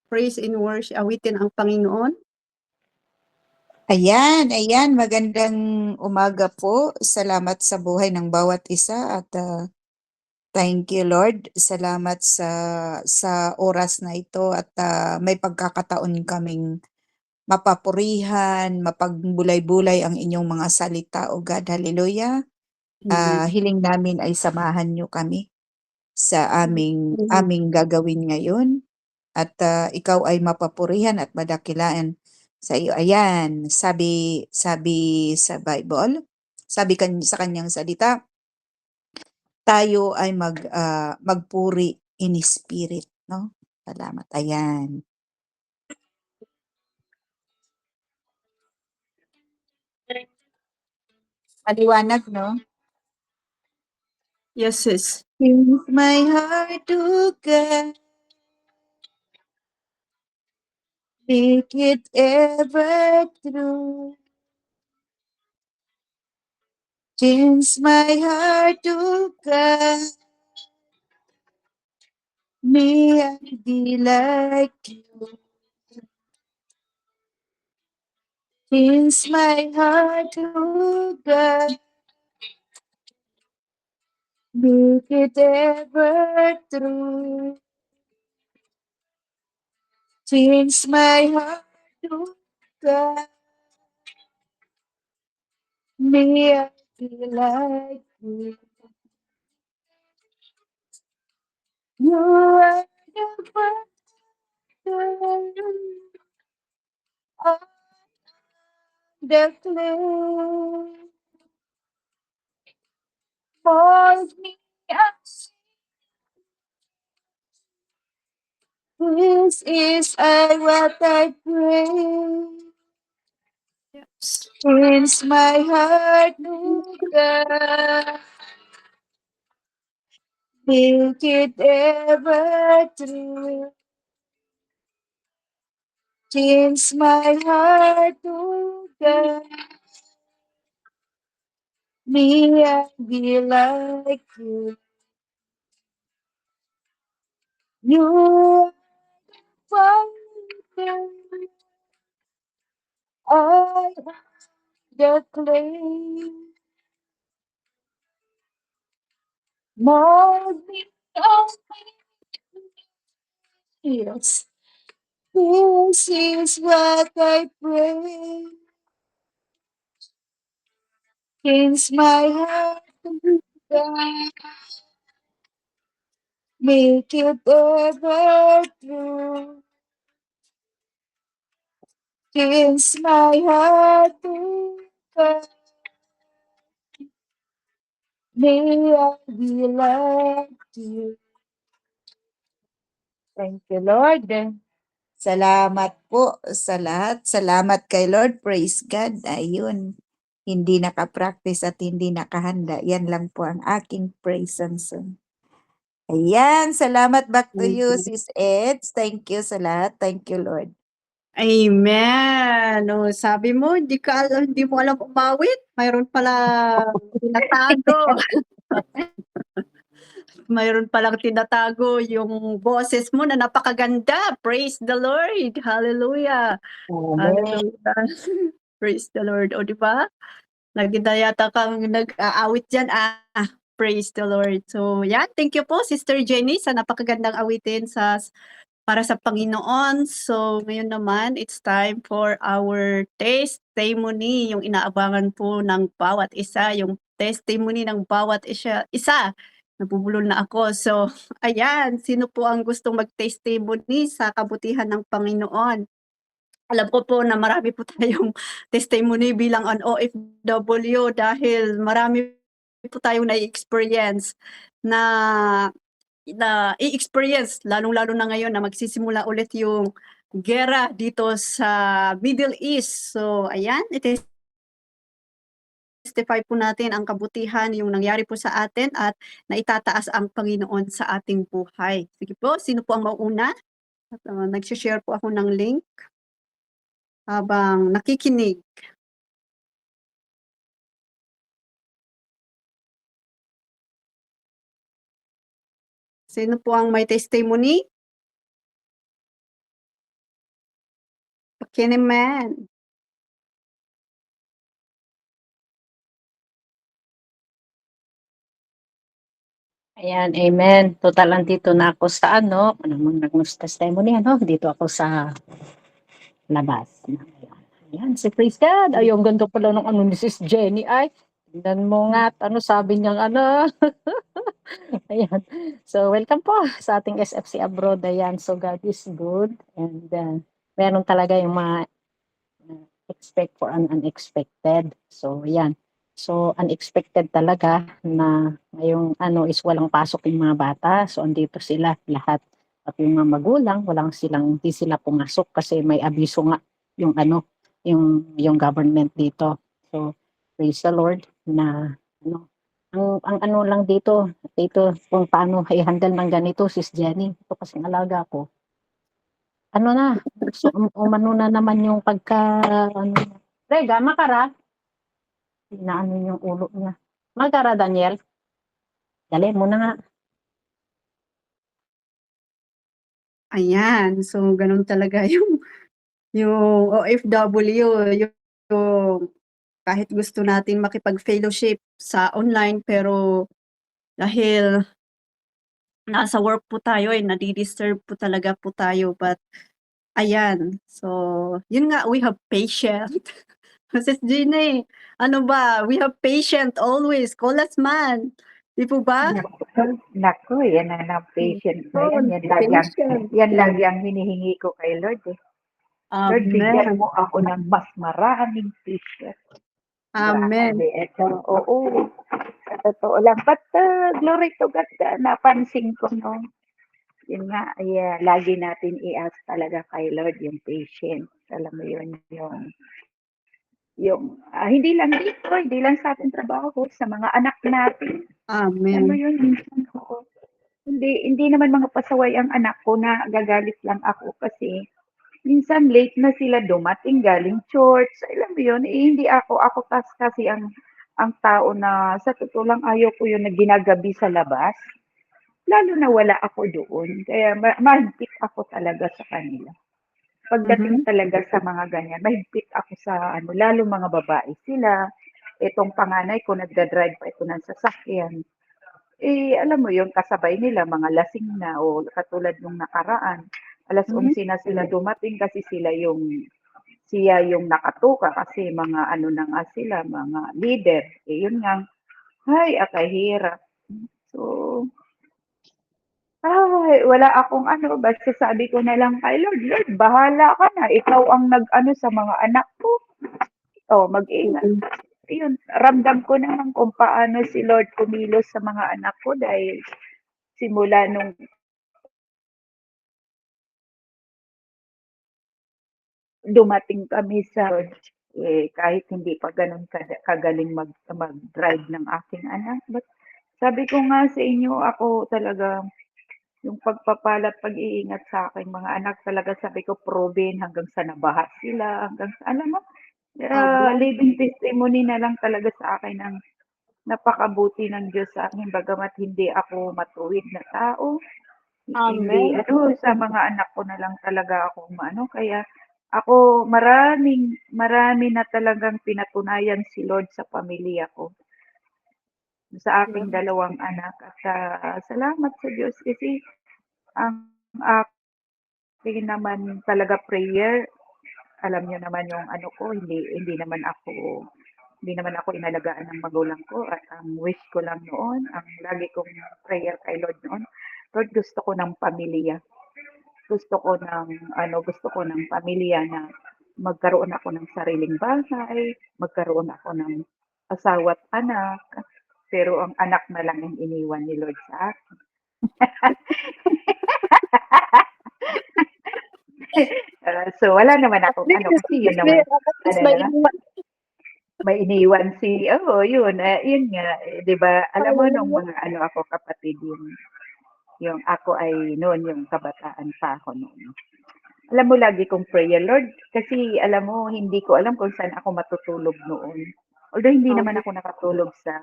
praise and worship, awitin ang Panginoon. Ayan, magandang umaga po. Salamat sa buhay ng bawat isa at thank you Lord. Salamat sa oras na ito at may pagkakataon kaming mapapurihan, mapagbulay-bulay ang inyong mga salita, O God. Hallelujah. Amen. Hiling namin ay samahan niyo kami sa aming gagawin ngayon at ikaw ay mapapurihan at madakilaan sa iyo. Ayan, sabi sa Bible, sa kanyang salita, tayo ay magpuri in spirit, no? Salamat. Ayan. Maliwanag, no? Yes, sis. With my heart to God, make it ever true. Change my heart to God, may I be like you. Change my heart to God, make it ever true. Change my heart to God, may I be like you. You are the one of the clay. Mold me as this is what I pray. Yes. Change my heart to God, make it ever true. Change my heart to God, may I be like you. You are wonder, I am the clay. Mold me as yes, this is what I pray. Change my heart to God, make it ever true. Change my heart to God, may I be like you. Thank you, Lord. Salamat po sa lahat. Salamat kay Lord. Praise God. Ayun. Hindi nakapractice at hindi nakahanda. Yan lang po ang aking praise and song. Ayan. Salamat back to you, Sis Eds. Thank you sa lahat. Thank you, Lord. Amen. No, sabi mo, hindi mo alam umawit. Mayroon pala tinatago. Mayroon palang tinatago yung boses mo na napakaganda. Praise the Lord. Hallelujah. Hallelujah. Praise the Lord. O, di ba? Nagdidayata kang nag-aawit dyan. Praise the Lord. So, yan. Thank you po, Sister Jenny, sa napakagandang awitin para sa Panginoon. So, ngayon naman, it's time for our testimony, yung inaabangan po ng bawat isa, yung testimony ng bawat isa. Nabubulol na ako. So, ayan, sino po ang gustong mag-testimony sa kabutihan ng Panginoon? Alam ko po na marami po tayong testimony bilang an OFW dahil marami po tayong na-experience na i-experience lalong-lalo na ngayon na magsisimula ulit yung giyera dito sa Middle East. So, ayan, testify po natin ang kabutihan, yung nangyari po sa atin at naitataas ang Panginoon sa ating buhay. Sige po, sino po ang mauuna? At nag-share po ako ng link habang nakikinig. Sino po ang may testimony? Kineman. Ayan, amen. Total, andito na ako sa ano nag-news testimony, dito ako sa labas. Ayan, si praise God. Ay, ang ganda pala ng ni Sis Jenny ay. Tingnan mo nga, sabi niyang Ayan. So, welcome po sa ating SFC Abroad. Ayan, so God is good. And meron talaga yung mga expect for an unexpected. So, ayan. So, unexpected talaga na ngayong is walang pasok yung mga bata. So, andito sila lahat. At yung mga magulang, hindi sila pumasok kasi may abiso nga yung yung government dito. So, praise the Lord na ang lang dito kung paano i-handle ng ganito, Sis Jenny. Ito kasing alaga ko. So, umano na naman yung Rega, makara. Inaano yung ulo niya. Makara, Daniel. Dali mo na nga. Ayan, so ganun talaga yung OFW, yung kahit gusto natin makipag-fellowship sa online pero dahil nasa work po tayo nadi-disturb po talaga po tayo but ayan, so yun nga we have patient. Sis Gina, ano ba, we have patient always, call us man. Di po ba? Naku, yan ang patient na yan. Patient. Yan lagi ang hinihingi ko kay Lord eh. Lord, bigyan Amen. mo ako ng mas maraming patient. Amen. Grabe, ito, oo. Sa totoo lang. But glory to God, napansin ko, no? Yun nga, lagi natin i-ask talaga kay Lord yung patience. Alam mo yun, hindi lang dito, hindi lang sa ating trabaho, sa mga anak natin. Alam mo Amen. yun, minsan ko. Hindi naman mga pasaway ang anak ko na gagalit lang ako kasi minsan late na sila dumating galing church. Alam mo yun, hindi ako kasi ang tao na sa totoo lang ayaw ko yun na ginagabi sa labas. Lalo na wala ako doon. Kaya mahigpit ako talaga sa kanila. Pagdating talaga sa mga ganyan, mahigpit ako sa lalo mga babae sila. Itong panganay ko nagda-drive pa ito ng sasakyan. Alam mo yun, kasabay nila mga lasing na o katulad nung nakaraan. Alas 11 na sila dumating kasi siya yung nakatuka kasi mga na nga sila, mga leader. Yun nga, ay, akahirap. So, wala akong basta sabi ko na lang kay Lord, Lord, bahala ka na. Ikaw ang nag-ano sa mga anak ko. Mag-ingat. Yun, ramdam ko naman kung paano si Lord kumilos sa mga anak ko dahil simula nung dumating kami sa church, kahit hindi pa ganun kagaling mag-drive ng aking anak. But sabi ko nga sa inyo, ako talaga yung pagpapala at pag-iingat sa aking mga anak talaga sabi ko proven hanggang sa nabaha sila, hanggang sa alam mo, living testimony na lang talaga sa akin ng napakabuti ng Diyos sa akin bagamat hindi ako matuwid na tao. Hindi sa mga anak ko na lang talaga ako kaya ako marami na talagang pinatunayan si Lord sa pamilya ko. Sa aking dalawang anak at salamat sa Diyos kasi ang aking naman talaga prayer, alam niyo naman yung ko, hindi naman ako inalagaan ng magulang ko at ang wish ko lang noon, ang lagi kong prayer kay Lord noon, Lord, gusto ko ng pamilya. Gusto ko ng pamilya na magkaroon ako ng sariling bahay, magkaroon ako ng asawa at anak, pero ang anak na lang ang iniwan ni Lord sa akin. So wala naman akong kasi yun naman may iniwan yun nga 'di ba alam mo nung mga ako kapatid yung ako ay noon yung kabataan pa ako noon. Alam mo lagi kong prayer Lord kasi alam mo hindi ko alam kung saan ako matutulog noon. Although hindi naman ako nakatulog sa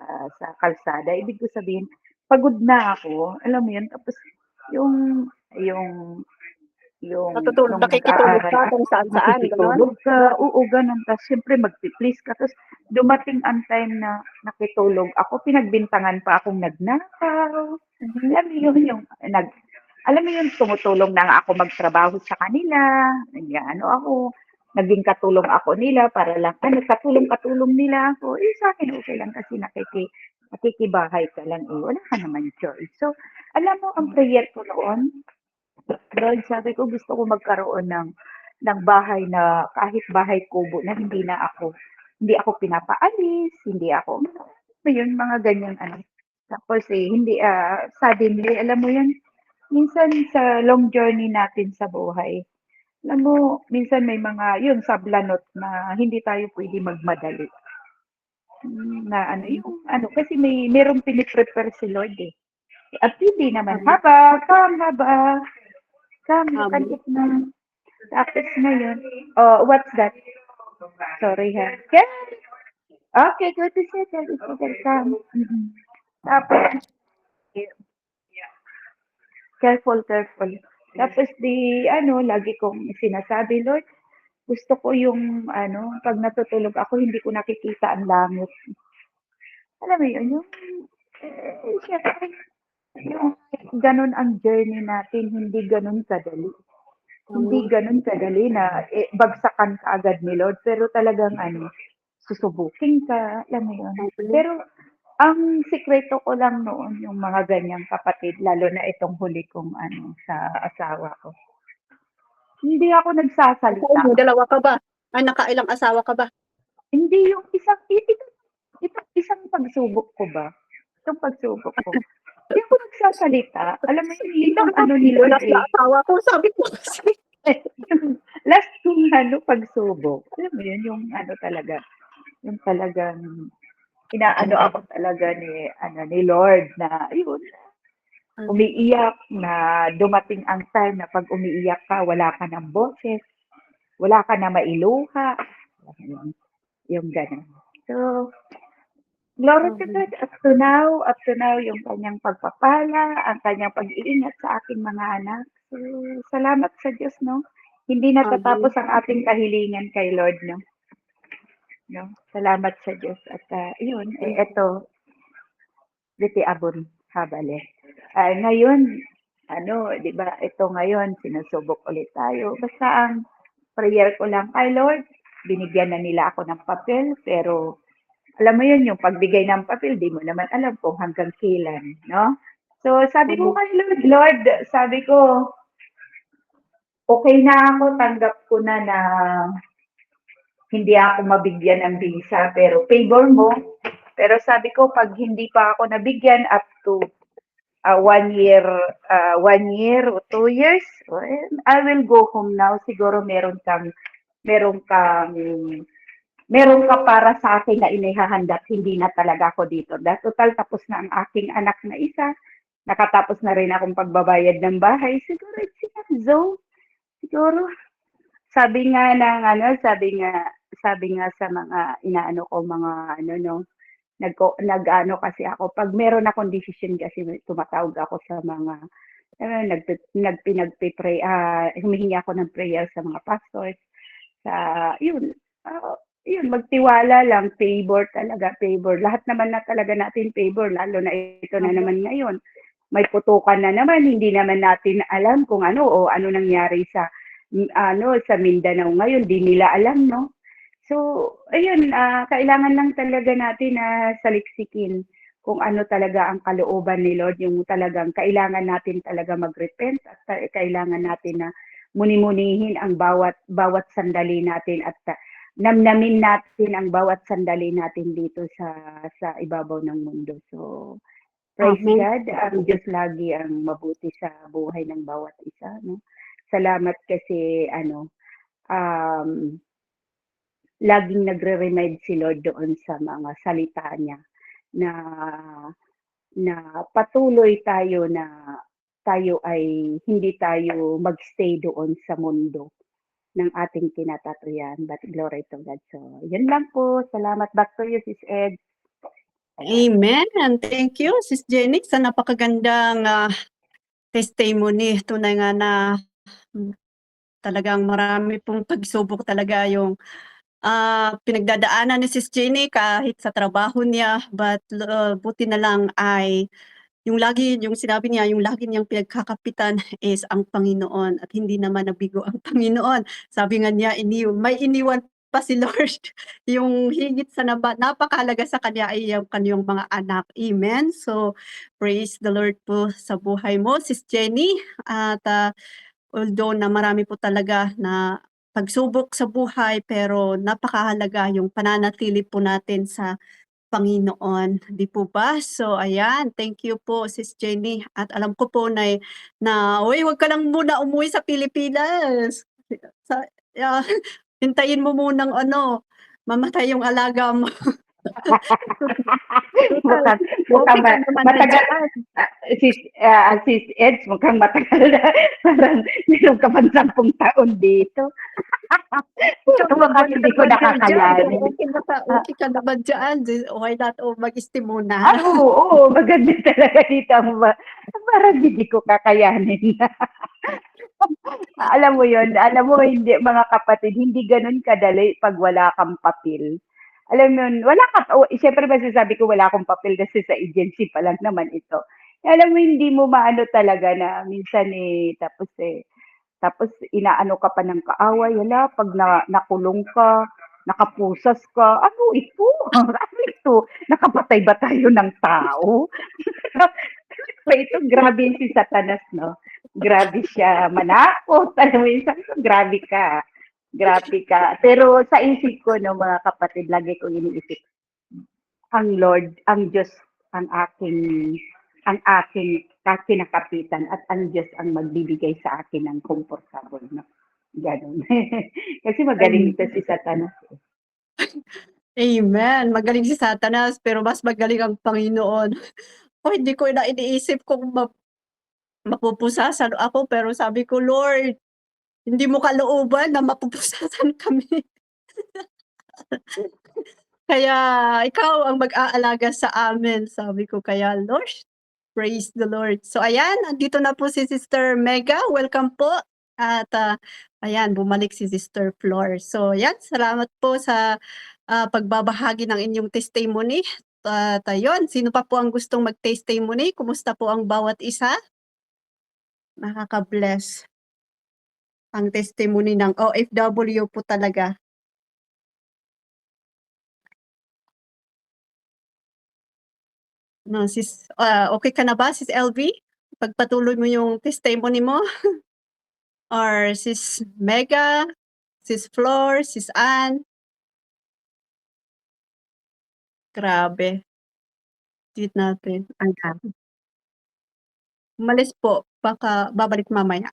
kalsada, ibig ko sabihin pagod na ako, alam mo yun tapos yung yung Natutulog, nung nakikitulog nag-aaral ka ako, kung saan-saan, gano'n? nakikitulog ka, oo, ganun. Tapos syempre magpi-please ka. Tapos dumating ang time na nakitulog ako, pinagbintangan pa akong nagnakaw. Alam mo yun, alam mo yun, tumutulong na nga ako magtrabaho sa kanila. Ano ako, naging katulong ako nila para lang, katulong nila ako. Sa akin okay lang kasi nakikibahay ka lang wala ka naman choice. So, alam mo, ang prayer ko noon, Lord, sabi ko gusto ko magkaroon ng bahay na kahit bahay kubo na hindi ako pinapaalis, hindi ako, yun, mga ganyan Tapos hindi, suddenly, alam mo yun, minsan sa long journey natin sa buhay, alam mo, minsan may mga, yun, sablanot na hindi tayo pwede magmadali. Na kasi merong piniprepare si Lord At hindi naman, haba, kalit na. Tapos ngayon, what's that? Sorry ha. Yeah. Okay, go to settle. It's come. Tapos, careful. Tapos lagi kong sinasabi, Lord, gusto ko yung, pag natutulog ako, hindi ko nakikita ang langit. Alam mo yun, syempre, yung ganun ang journey natin, hindi ganun kadali. Hindi ganun kadali na bagsakan ka agad ni Lord, pero talagang susubukin ka, alam mo yun. Pero ang sikreto ko lang noon, yung mga ganyang kapatid, lalo na itong huli kong sa asawa ko. Hindi ako nagsasalita. Dalawa ka ba? Ay, nakailang asawa ka ba? Hindi yung isang pagsubok ko ba? Itong pagsubok ko. Hindi ako nagsasalita. Alam mo yun, yung ni Lord asawa ko, sabi ko kasi. last kong pagsubok. Alam mo yun, yung talaga. Yung talagang inaano ako talaga ni Lord na yun. Umiiyak na dumating ang time na pag umiiyak ka, wala ka ng boses, wala ka na mailuha. Yung gano'n. So, glory to God, up to now, yung kanyang pagpapala, ang kanyang pag-iingat sa aking mga anak. So, salamat sa Diyos, no? Hindi natatapos ang ating kahilingan kay Lord, no? Salamat sa Diyos. At yun, eto, Diti Abon Habale. Ngayon, di ba, ito ngayon, sinusubok ulit tayo. Basta ang prayer ko lang kay Lord, binigyan na nila ako ng papel, pero alam mo yun, yung pagbigay ng papel, di mo naman alam kung hanggang kailan, no? So, sabi ko kay Lord, sabi ko, okay na ako, tanggap ko na hindi ako mabigyan ng visa, pero favor mo. Pero sabi ko, pag hindi pa ako nabigyan up to 1 year or 2 years, well, I will go home now. Siguro meron ka para sa akin na inihahanda at hindi na talaga ako dito. Total, tapos na ang aking anak na isa. Nakatapos na rin akong pagbabayad ng bahay. Siguro, it's enough, Zoe. Siguro, sabi nga sa mga inaano ko, mga nag-ano kasi ako, pag meron akong decision kasi tumatawag ako sa mga pinagpipray, humihingi ako ng prayer sa mga pastors, yun, magtiwala lang, favor talaga, favor. Lahat naman na talaga natin favor, lalo na ito na naman ngayon. May putukan na naman, hindi naman natin alam kung ano o ano nangyari sa Mindanao ngayon, di nila alam, no? So, ayun, kailangan lang talaga natin na saliksikin kung ano talaga ang kalooban ni Lord, yung talagang kailangan natin talaga mag-repent at kailangan natin na muni-munihin ang bawat sandali natin at namnamin natin ang bawat sandali natin dito sa ibabaw ng mundo. So, praise God, ang Diyos lagi ang mabuti sa buhay ng bawat isa, no? Salamat kasi laging nagre-remind si Lord doon sa mga salita niya na patuloy tayo ay hindi tayo magstay doon sa mundo ng ating kinatatuyan. But glory to God. So, yun lang po. Salamat. Back to you, Sis Ed. Amen. Thank you, Sis Jenny, sa napakagandang testimony. Tunay nga na talagang marami pong pagsubok talaga yung pinagdadaanan ni Sis Jenny kahit sa trabaho niya, but buti na lang ay yung sinabi niya, yung lagi niyang pinagkakapitan is ang Panginoon at hindi naman nabigo ang Panginoon. Sabi nga niya, may iniwan pa si Lord. Yung higit sa napakahalaga sa kanya ay yung kanyang mga anak. Amen. So, praise the Lord po sa buhay mo, Sis Jenny. At although na marami po talaga na pagsubok sa buhay, pero napakahalaga yung pananatili po natin sa Panginoon, 'di po ba? So ayan, thank you po Sis Jenny at alam ko po na, "Uy, wag ka lang muna umuwi sa Pilipinas. Sa ah, hintayin mo munang ano, mamatay yung alaga mo." Total, Mukhang okey mukhang ka naman na matagal diyan. sis Eds, mukhang matagal na. Parang meron ka pang 10 taon dito. Ikaw Mukhang naman ka hindi ko naman diyan, so nakakayanin. Ah, okey ka naman diyan, why not mag-stay muna? oo, maganda talaga dito parang hindi ko kakayanin. Alam mo hindi mga kapatid, hindi gano'n kadali 'pag wala kang papel. Alam mo yun, wala ka siyempre masasabi ko wala akong papel kasi sa agency pa lang naman ito. Alam mo hindi mo maano talaga na minsan, tapos inaano ka pa ng kaaway, hala 'pag nakulong ka, nakapusas ka, ano ito? Ano ito? Nakapatay ba tayo ng tao? Pa ito, grabe si Satanas, no? Grabe siya manakot. Alam mo yun, sabi ko, grabe ka. Grabe ka. Pero sa isip ko, no, mga kapatid, lagi ko iniisip, ang Lord, ang Diyos, ang aking kinakapitan at ang Diyos ang magbibigay sa akin ng comfortable, no? Ganun. Kasi magaling ito si Satanas. Amen, magaling si Satanas pero mas magaling ang Panginoon. Hindi ko na iniisip kung mapupusasan ako pero sabi ko, "Lord, hindi mo kalooban na mapupusasan kami." Kaya ikaw ang mag-aalaga sa amin, sabi ko. Kaya Lord, praise the Lord. So ayan, andito na po si Sister Mega, welcome po. At ayan, bumalik si Sister Flor. So ayan, salamat po sa pagbabahagi ng inyong testimony. At ayun, sino pa po ang gustong mag-testimony? Kumusta po ang bawat isa? Nakaka-bless ang testimony ng OFW po talaga. No, okey ka na ba, Sis LV? Pagpatuloy mo yung testimony mo or Sis Mega, Sis Flor, Sis Ann? Grabe, tweet natin, ayan. Umalis po, baka babalik mamaya.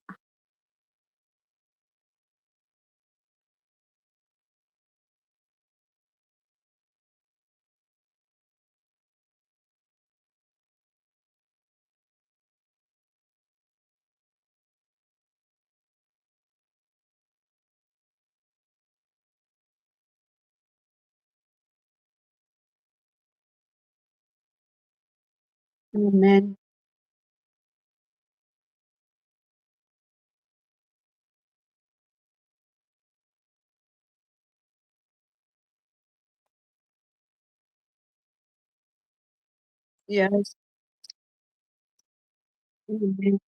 Amen. Yes, amen,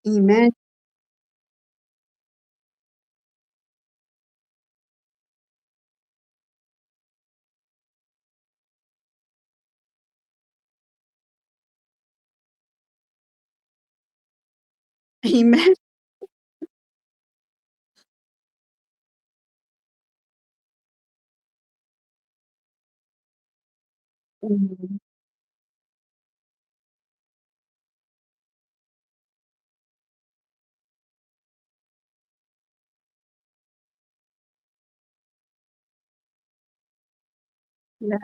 amen, amen. Hmm, yeah,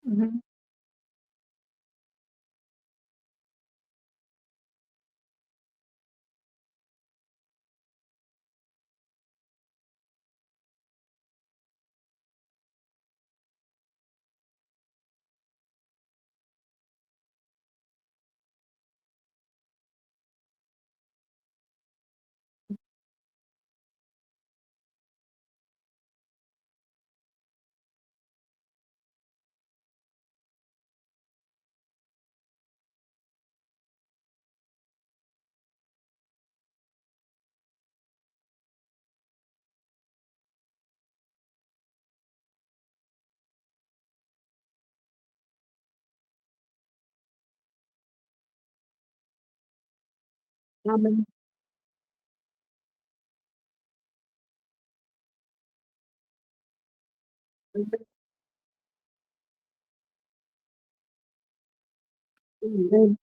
Mhm. Amen. Amen.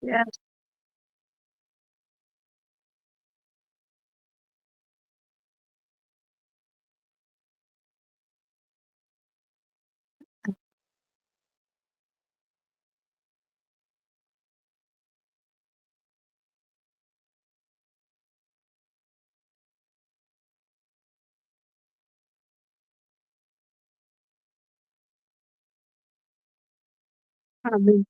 Yes. Amen.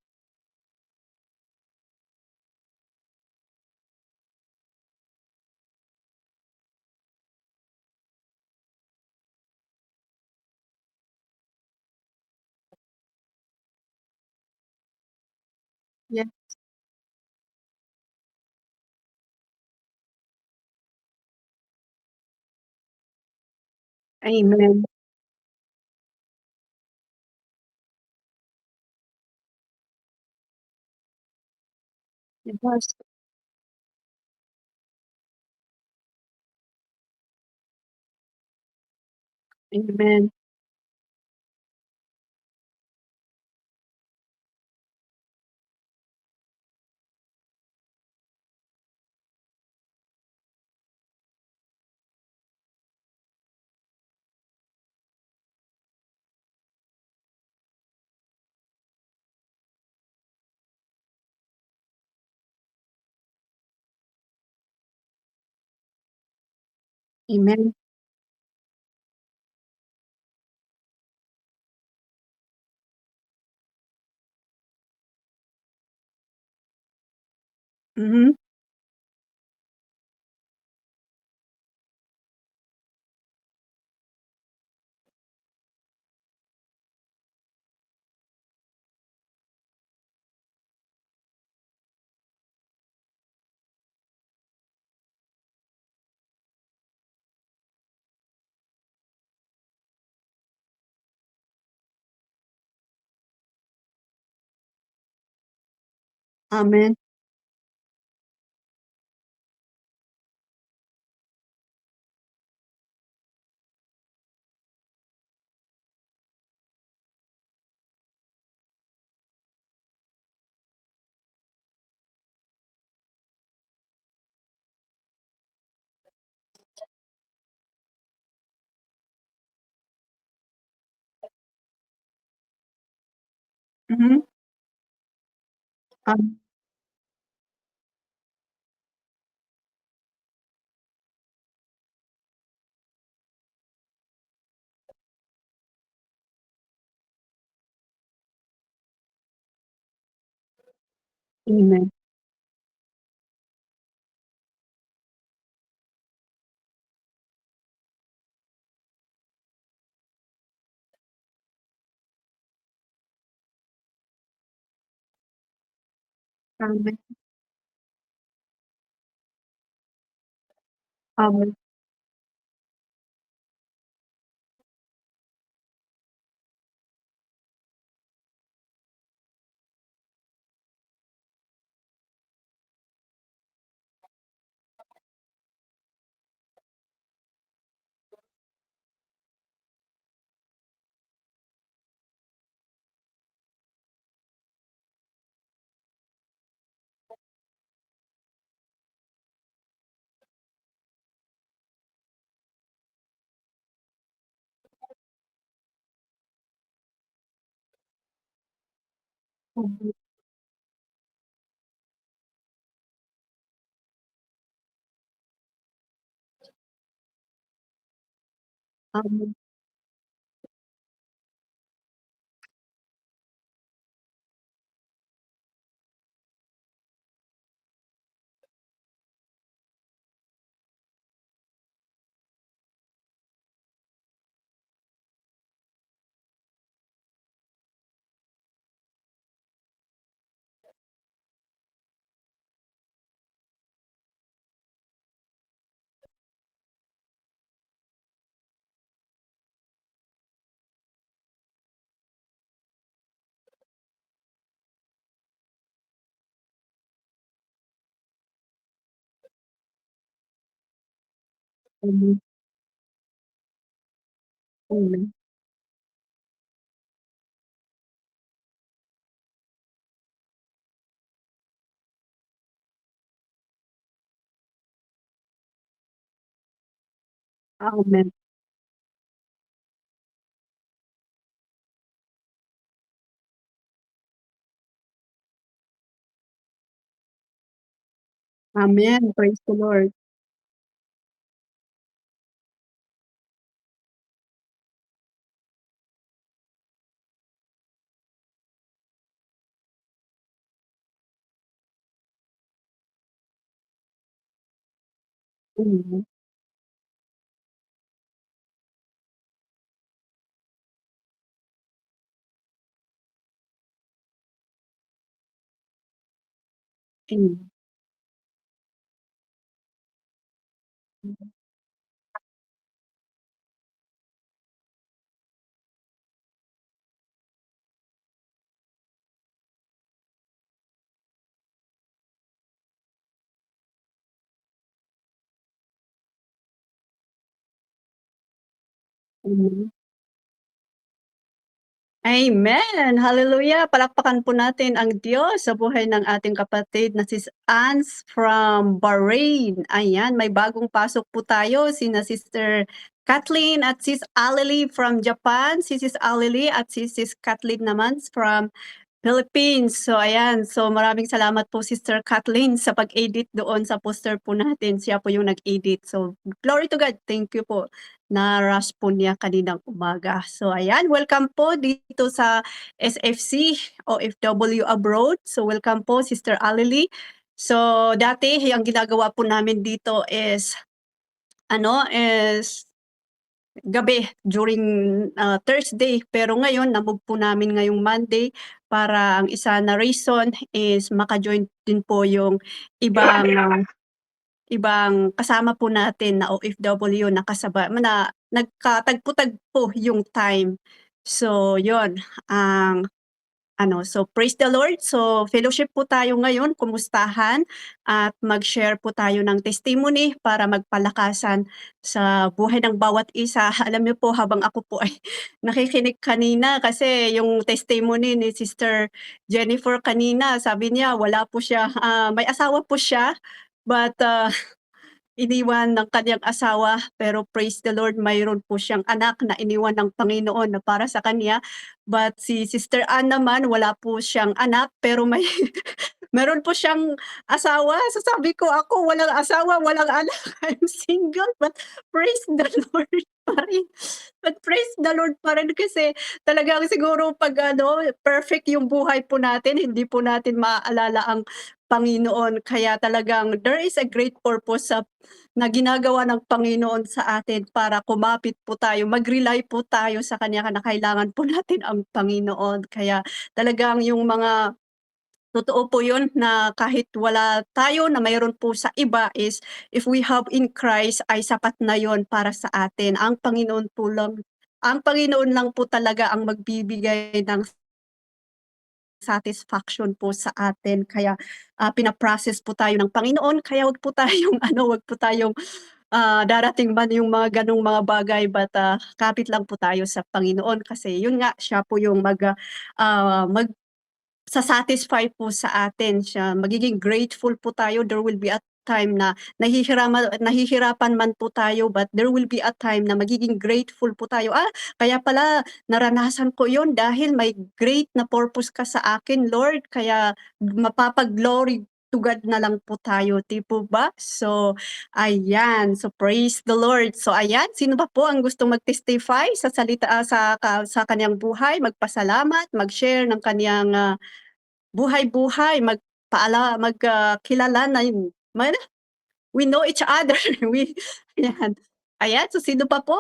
Yes. Amen. Yes. Amen. Amen. Mhm. Amen. Mhm. Am Amen. Amen. Amen. Mhm. Amen. Amen. Amen. Amen. Amen. Praise the Lord. Amen. Amen. Amen. Amen. Hallelujah. Palakpakan po natin ang Diyos sa buhay ng ating kapatid na Sis Ans from Bahrain. Ayan, may bagong pasok po tayo, sina Sister Kathleen at Sis Alili from Japan, si Sis Alili at si Sis Kathleen naman from Philippines. So ayan, so maraming salamat po Sister Kathleen sa pag-edit doon sa poster po natin. Siya po yung nag-edit. So glory to God. Thank you po. Na-rush po niya kaninang umaga. So ayan, welcome po dito sa SFC OFW Abroad. So welcome po Sister Alili. So dati ang ginagawa po namin dito is gabi during Thursday, pero ngayon na-move po namin ngayong Monday para ang isa na reason is maka-join din po yung ibang kasama po natin na OFW na nagkatagpo-tagpo yung time. So yun, ang so praise the Lord. So fellowship po tayo ngayon, kumustahan at mag-share po tayo ng testimony para magpalakasan sa buhay ng bawat isa. Alam niyo po habang ako po ay nakikinig kanina kasi yung testimony ni Sister Jennifer kanina, sabi niya wala po siya, may asawa po siya but iniwan ng kanyang asawa, pero praise the Lord, mayroon po siyang anak na iniwan ng Panginoon na para sa kanya. But si Sister Ann naman, wala po siyang anak, pero may meron po siyang asawa. So sabi ko, ako walang asawa, walang anak, I'm single, but praise the Lord pa rin. But praise the Lord pa rin kasi talagang siguro 'pag perfect yung buhay po natin, hindi po natin maaalala ang Panginoon. Kaya talagang there is a great purpose na ginagawa ng Panginoon sa atin para kumapit po tayo, mag-rely po tayo sa Kanya na kailangan po natin ang Panginoon. Kaya talagang yung mga totoo po yun na kahit wala tayo na mayroon po sa iba is if we have in Christ ay sapat na yon para sa atin. Ang Panginoon lang po talaga ang magbibigay ng satisfaction po sa atin. Kaya pina-process po tayo ng Panginoon. Kaya wag po tayong wag po tayong darating man yung mga gano'ng mga bagay but kapit lang po tayo sa Panginoon kasi yun nga siya po yung magsa-satisfy po sa atin siya. Magiging grateful po tayo. There will be a time na nahihirapan man po tayo, but there will be a time na magiging grateful po tayo. Kaya pala naranasan ko yon dahil may great na purpose ka sa akin, Lord. Kaya mapapag-glory to God na lang po tayo, di po ba? So, ayan. So, praise the Lord. So, ayan. Sino ba po ang gustong mag-testify sa salita, sa kanyang buhay, magpasalamat, mag-share ng kanyang buhay-buhay, magkilala na yun. We know each other. Ayan. Ayan. So, sino pa po?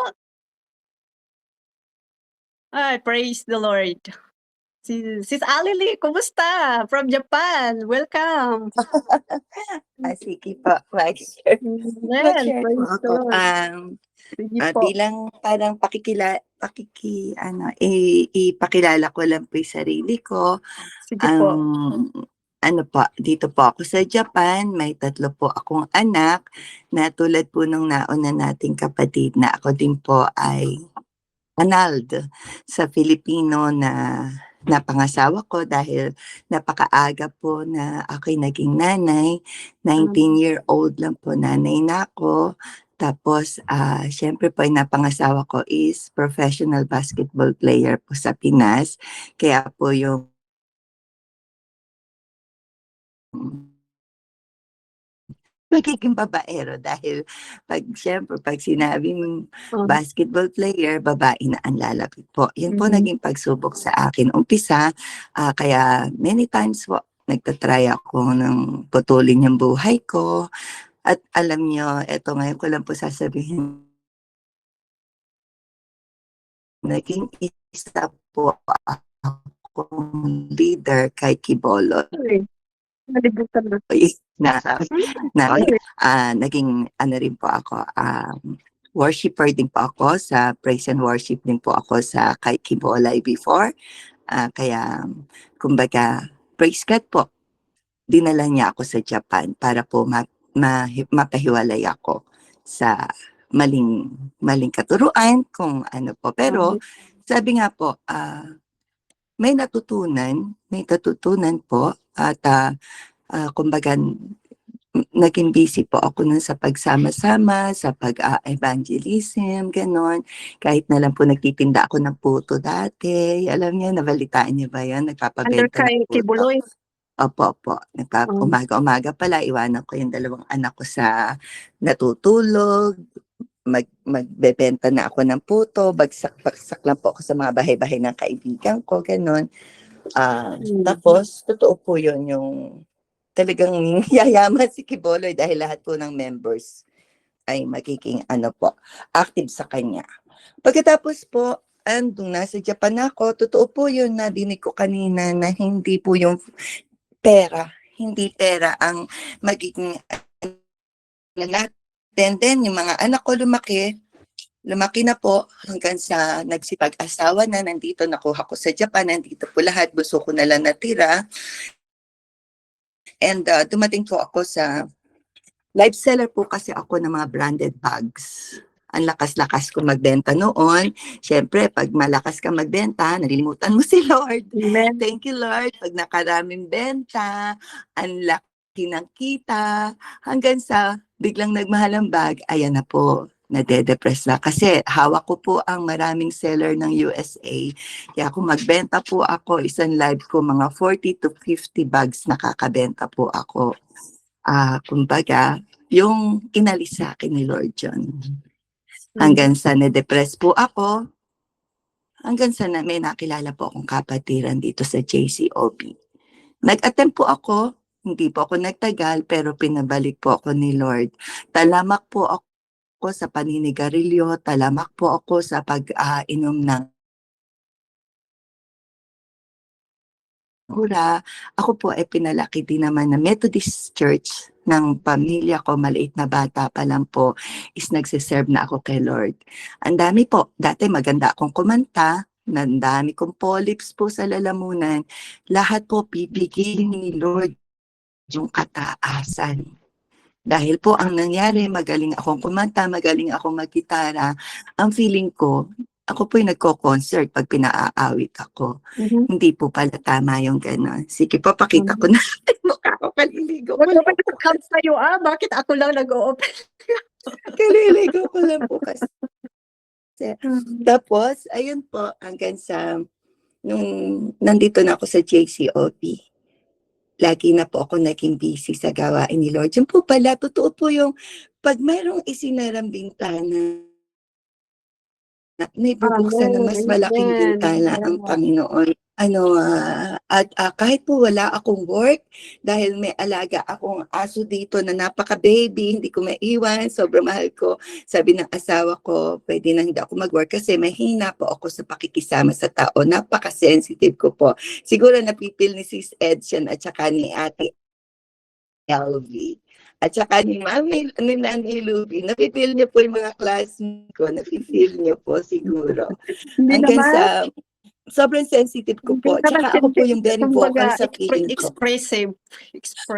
Ay, praise the Lord. Sis Alilee, kumusta? From Japan. Welcome. Sige po, mag-share Ayan, po praise the ako. Lord. Sige po. Bilang parang ipakilala ko lang po yung sarili ko. Sige po. Dito po ako sa Japan, may 3 po akong anak na tulad po nung nauna nating kapatid na ako din po ay annulled sa Filipino na napangasawa ko dahil napakaaga po na ako'y naging nanay. 19-year-old lang po nanay na ako. Tapos, syempre po, yung napangasawa ko is professional basketball player po sa Pinas. Kaya po yung magiging babaero dahil pag sinabi mong basketball player, babae na ang lalapit po. Yun po naging pagsubok sa akin. Umpisa, kaya many times po, nagtatry ako ng putulin yung buhay ko. At alam nyo, eto ngayon ko lang po sasabihin, naging isa po akong leader kay Kibolot. Nalibutan na. Naging rin po ako, worshiper din po ako sa praise and worship din po ako sa kay Kibolay before. Kaya, kumbaga, praise God po. Dinala niya ako sa Japan para po mapahiwalay ako sa maling katuruan kung ano po. Pero, sabi nga po, may natutunan po at kumbaga naging busy po ako nun sa pagsama-sama, sa pag-evangelism, ganon. Kahit na lang po nagtitinda ako ng puto dati. Alam niyo, nabalitaan niyo ba yan? Nagpapabenta ng puto. Kibuloy. Opo. Umaga-umaga pala, iwanan ko yung 2 anak ko sa natutulog. Magbebenta na ako ng puto, bagsak lang po ako sa mga bahay-bahay ng kaibigan ko, ganon. Tapos, totoo po yun, yung talagang yayaman si Kiboloy dahil lahat po ng members ay magiging active sa kanya. Pagkatapos po, nung nasa Japan ako, totoo po yun, nadinig ko kanina na hindi po yung hindi pera ang magiging natin. Then, yung mga anak ko lumaki na po hanggang sa nagsipag-asawa na, nandito nakuha ko sa Japan, nandito po lahat, gusto ko na lang natira. And dumating po ako sa live seller po kasi ako ng mga branded bags. Ang lakas-lakas ko magbenta noon. Siyempre, pag malakas ka magbenta, nalilimutan mo si Lord. Amen. Thank you, Lord. Pag nakaraming benta, ang laki ng kita, hanggang sa biglang nagmahal ang bag, ayan na po, nade-depress na. Kasi hawak ko po ang maraming seller ng USA. Kaya kung magbenta po ako, isang live ko, mga 40 to 50 bags nakakabenta po ako. Kumbaga, yung inalis sa akin ni Lord John. Hanggang sa na-depress po ako, hanggang sa may nakilala po akong kapatiran dito sa JCOB. Nag-attempt po ako, hindi po ako nagtagal, pero pinabalik po ako ni Lord. Talamak po ako sa paninigarilyo, talamak po ako sa pag-inom ng hura. Ako po ay pinalaki din naman na Methodist Church ng pamilya ko, maliit na bata pa lang po, is nagsiserve na ako kay Lord. Ang dami po, dati maganda akong kumanta, ang dami kong polyps po sa lalamunan, lahat po bibigyan ni Lord yung kataasan. Dahil po ang nangyari, magaling akong kumanta, magaling akong magkitara, ang feeling ko, ako po yung nagko-concert pag pinaaawit ako. Hindi po pala tama yung gano'n. Sige po, pakita ko na mukha ako, kaliligo ko lang Mag-open po. account sa'yo, bakit ako lang nag-o-open? Kaliligo ko lang po kasi. Tapos, ayun po, hanggang sa, nung nandito na ako sa JCOP, lagi na po ako naging busy sa gawain ni Lord. Yun po pala, totoo po yung, pag mayroong isinarang bintana, may bubuksan na mas malaking Amen. bintana ang Yeah. Panginoon. Kahit po wala akong work, dahil may alaga akong aso dito na napaka-baby, hindi ko maiwan, sobrang mahal ko. Sabi ng asawa ko, pwede na hindi ako mag-work kasi mahina po ako sa pakikisama sa tao. Napaka-sensitive ko po. Siguro napipil ni Sis Edson at saka ni Ate LV. At saka ni Mami, ni Nanay Luby, napipil niyo po yung mga classmates ko, napipil niyo po siguro. Hindi Hanggang naman. sa, sobrang sensitive ko po. Hindi naman Tsaka ako po yung very vocal kumbaga, sa feeling ko. expressive.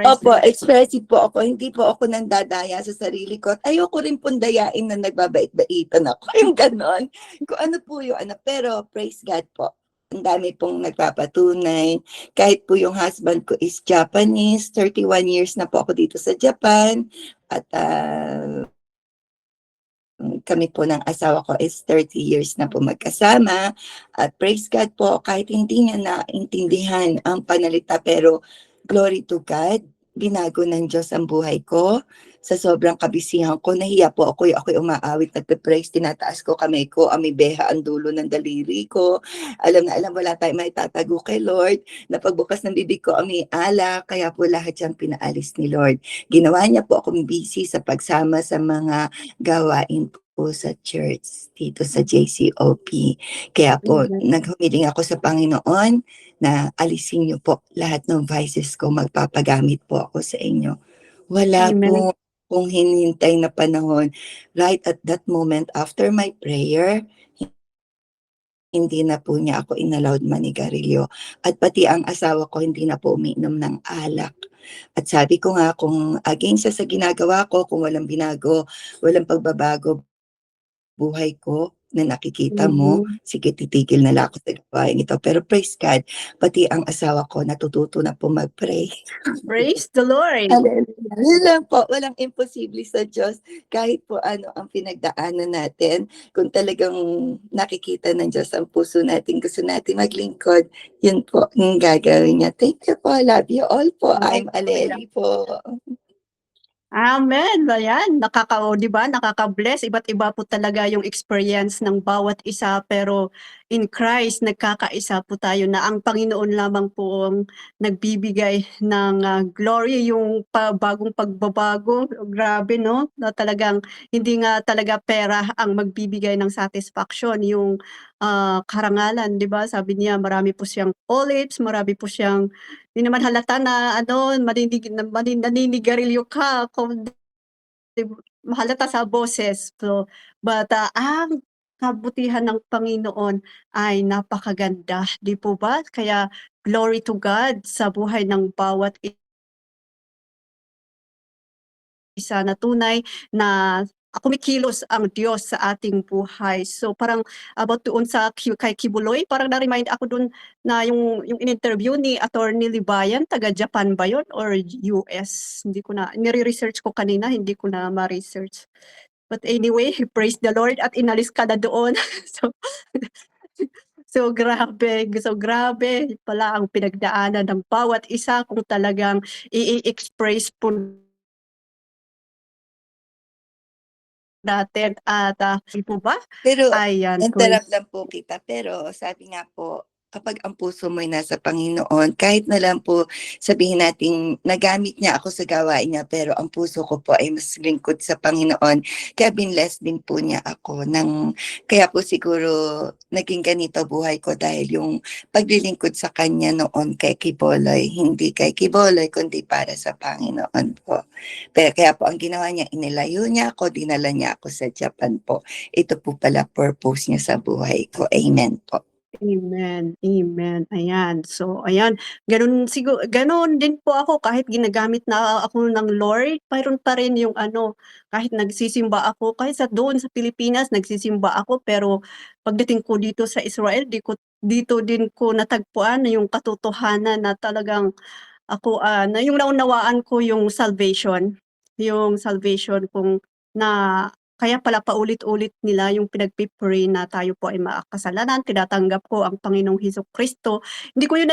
Opo, expressive po ako. Hindi po ako nandadaya sa sarili ko. At ayoko rin pong dayain na nagbabait-baitan ako. Yung ganon. Kung ano po yung ano. Pero praise God po. Ang dami pong nagpapatunay. Kahit po yung husband ko is Japanese. 31 years na po ako dito sa Japan. At kami po ng asawa ko is 30 years na po magkasama. At praise God po, kahit hindi niya naintindihan ang panalita, pero glory to God, binago ng Diyos ang buhay ko. Sa sobrang kabisihan ko, nahiya po ako'y umaawit, nagpe-praise, tinataas ko kamay ko, amibeha ang dulo ng daliri ko. Alam na alam, wala tayong may tatago kay Lord. Napagbukas ng bibig ko, ala, kaya po lahat siyang pinaalis ni Lord. Ginawa niya po akong busy sa pagsama sa mga gawain po sa church dito sa JCOP. Kaya po, naghumiling ako sa Panginoon na alisin niyo po lahat ng vices ko, magpapagamit po ako sa inyo. Wala Amen. po kung hinintay na panahon. Right at that moment, after my prayer, hindi na po niya ako inallowed manigarilyo. At pati ang asawa ko hindi na po umiinom ng alak. At sabi ko nga, kung against sa ginagawa ko, kung walang binago, walang pagbabago, buhay ko na nakikita mo, sige, titigil na lang ako sa gawain ito. Pero praise God, pati ang asawa ko natututo na po mag-pray. Praise the Lord. Hallelujah. Yun lang po, walang imposible sa Diyos. Kahit po ano ang pinagdaanan natin, kung talagang nakikita ng Diyos ang puso natin, gusto natin maglingkod, yun po yung gagawin niya. Thank you po, love you all po. I'm Aleli po. Amen. Ayan, di ba? Nakaka-bless. Iba't iba po talaga yung experience ng bawat isa. Pero in Christ, nagkakaisa po tayo na ang Panginoon lamang po ang nagbibigay ng glory, yung bagong pagbabago. Grabe, no? Na talagang hindi nga talaga pera ang magbibigay ng satisfaction. Yung karangalan, di ba? Sabi niya, marami po siyang olives, marami po siyang hindi naman halata na naninigarilyo ka kung halata sa boses. So, but ang kabutihan ng Panginoon ay napakaganda, di po ba? Kaya glory to God sa buhay ng bawat isa na tunay na kumikilos ang Diyos sa ating buhay. So parang about doon sa kay Kibuloy, parang na-remind ako doon na yung in-interview ni Attorney Libayan, taga Japan ba yun or US? Hindi ko na, nire-research ko kanina, hindi ko na ma-research. But anyway, praise the Lord at inalis ka na doon. So grabe pala ang pinagdaanan ng bawat isa kung talagang i-express po natin at di po ba? Pero, Ayan, interrupt lang po kita, pero sabi nga po, kapag ang puso mo'y nasa Panginoon, kahit na lang po sabihin natin, nagamit niya ako sa gawain niya, pero ang puso ko po ay mas lingkod sa Panginoon. Kaya binless din po niya ako. Kaya po siguro naging ganito buhay ko dahil yung paglilingkod sa Kanya noon kay Kiboloy, hindi kay Kiboloy, kundi para sa Panginoon po. Pero kaya po ang ginawa niya, inilayo niya ako, dinala niya ako sa Japan po. Ito po pala purpose niya sa buhay ko. Amen po. Amen, amen. Ayan. So, ayan. Ganun din po ako kahit ginagamit na ako ng Lord, mayroon pa rin yung kahit nagsisimba ako, kahit doon sa Pilipinas nagsisimba ako, pero pagdating ko dito sa Israel, dito din ko natagpuan yung katotohanan na talagang ako, na yung naunawaan ko yung salvation kung na kaya pala paulit-ulit nila yung pinagpi-pray na tayo po ay makasalanan, tinatanggap ko ang Panginoong Hesukristo. Hindi ko yun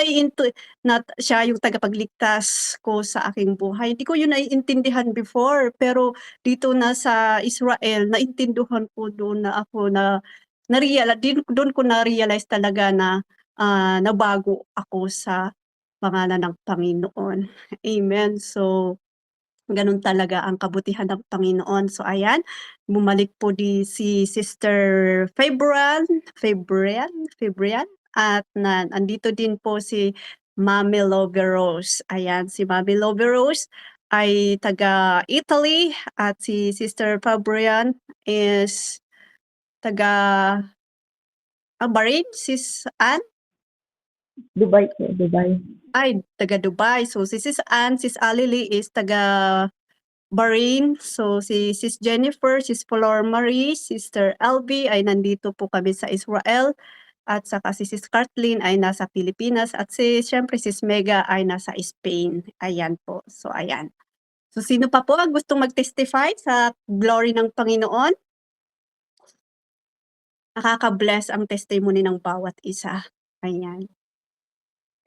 na siya yung tagapagligtas ko sa aking buhay. Hindi ko yun naiintindihan before, pero dito na sa Israel, naintindihan ko doon na ako na doon ko na-realize talaga na nabago ako sa pangalan ng Panginoon. Amen. So, ganun talaga ang kabutihan ng Panginoon. So, ayan, bumalik po si Sister Fabrian, at andito din po si Mami Loveros. Ayan, si Mami Loveros ay taga Italy at si Sister Fabrian is taga Bahrain, Sis Ann? Dubai po, Dubai. Ay, taga Dubai. So, si Sis Ann, Sis Alili is taga Bahrain. So, si Sis Jennifer, Sis Flor Marie, Sister LB ay nandito po kami sa Israel. At saka si Sis Kathleen ay nasa Pilipinas. At syempre, Sis Mega ay nasa Spain. Ayan po. So, ayan. So, sino pa po ang gustong mag-testify sa glory ng Panginoon? Nakaka-bless ang testimony ng bawat isa. Ayan.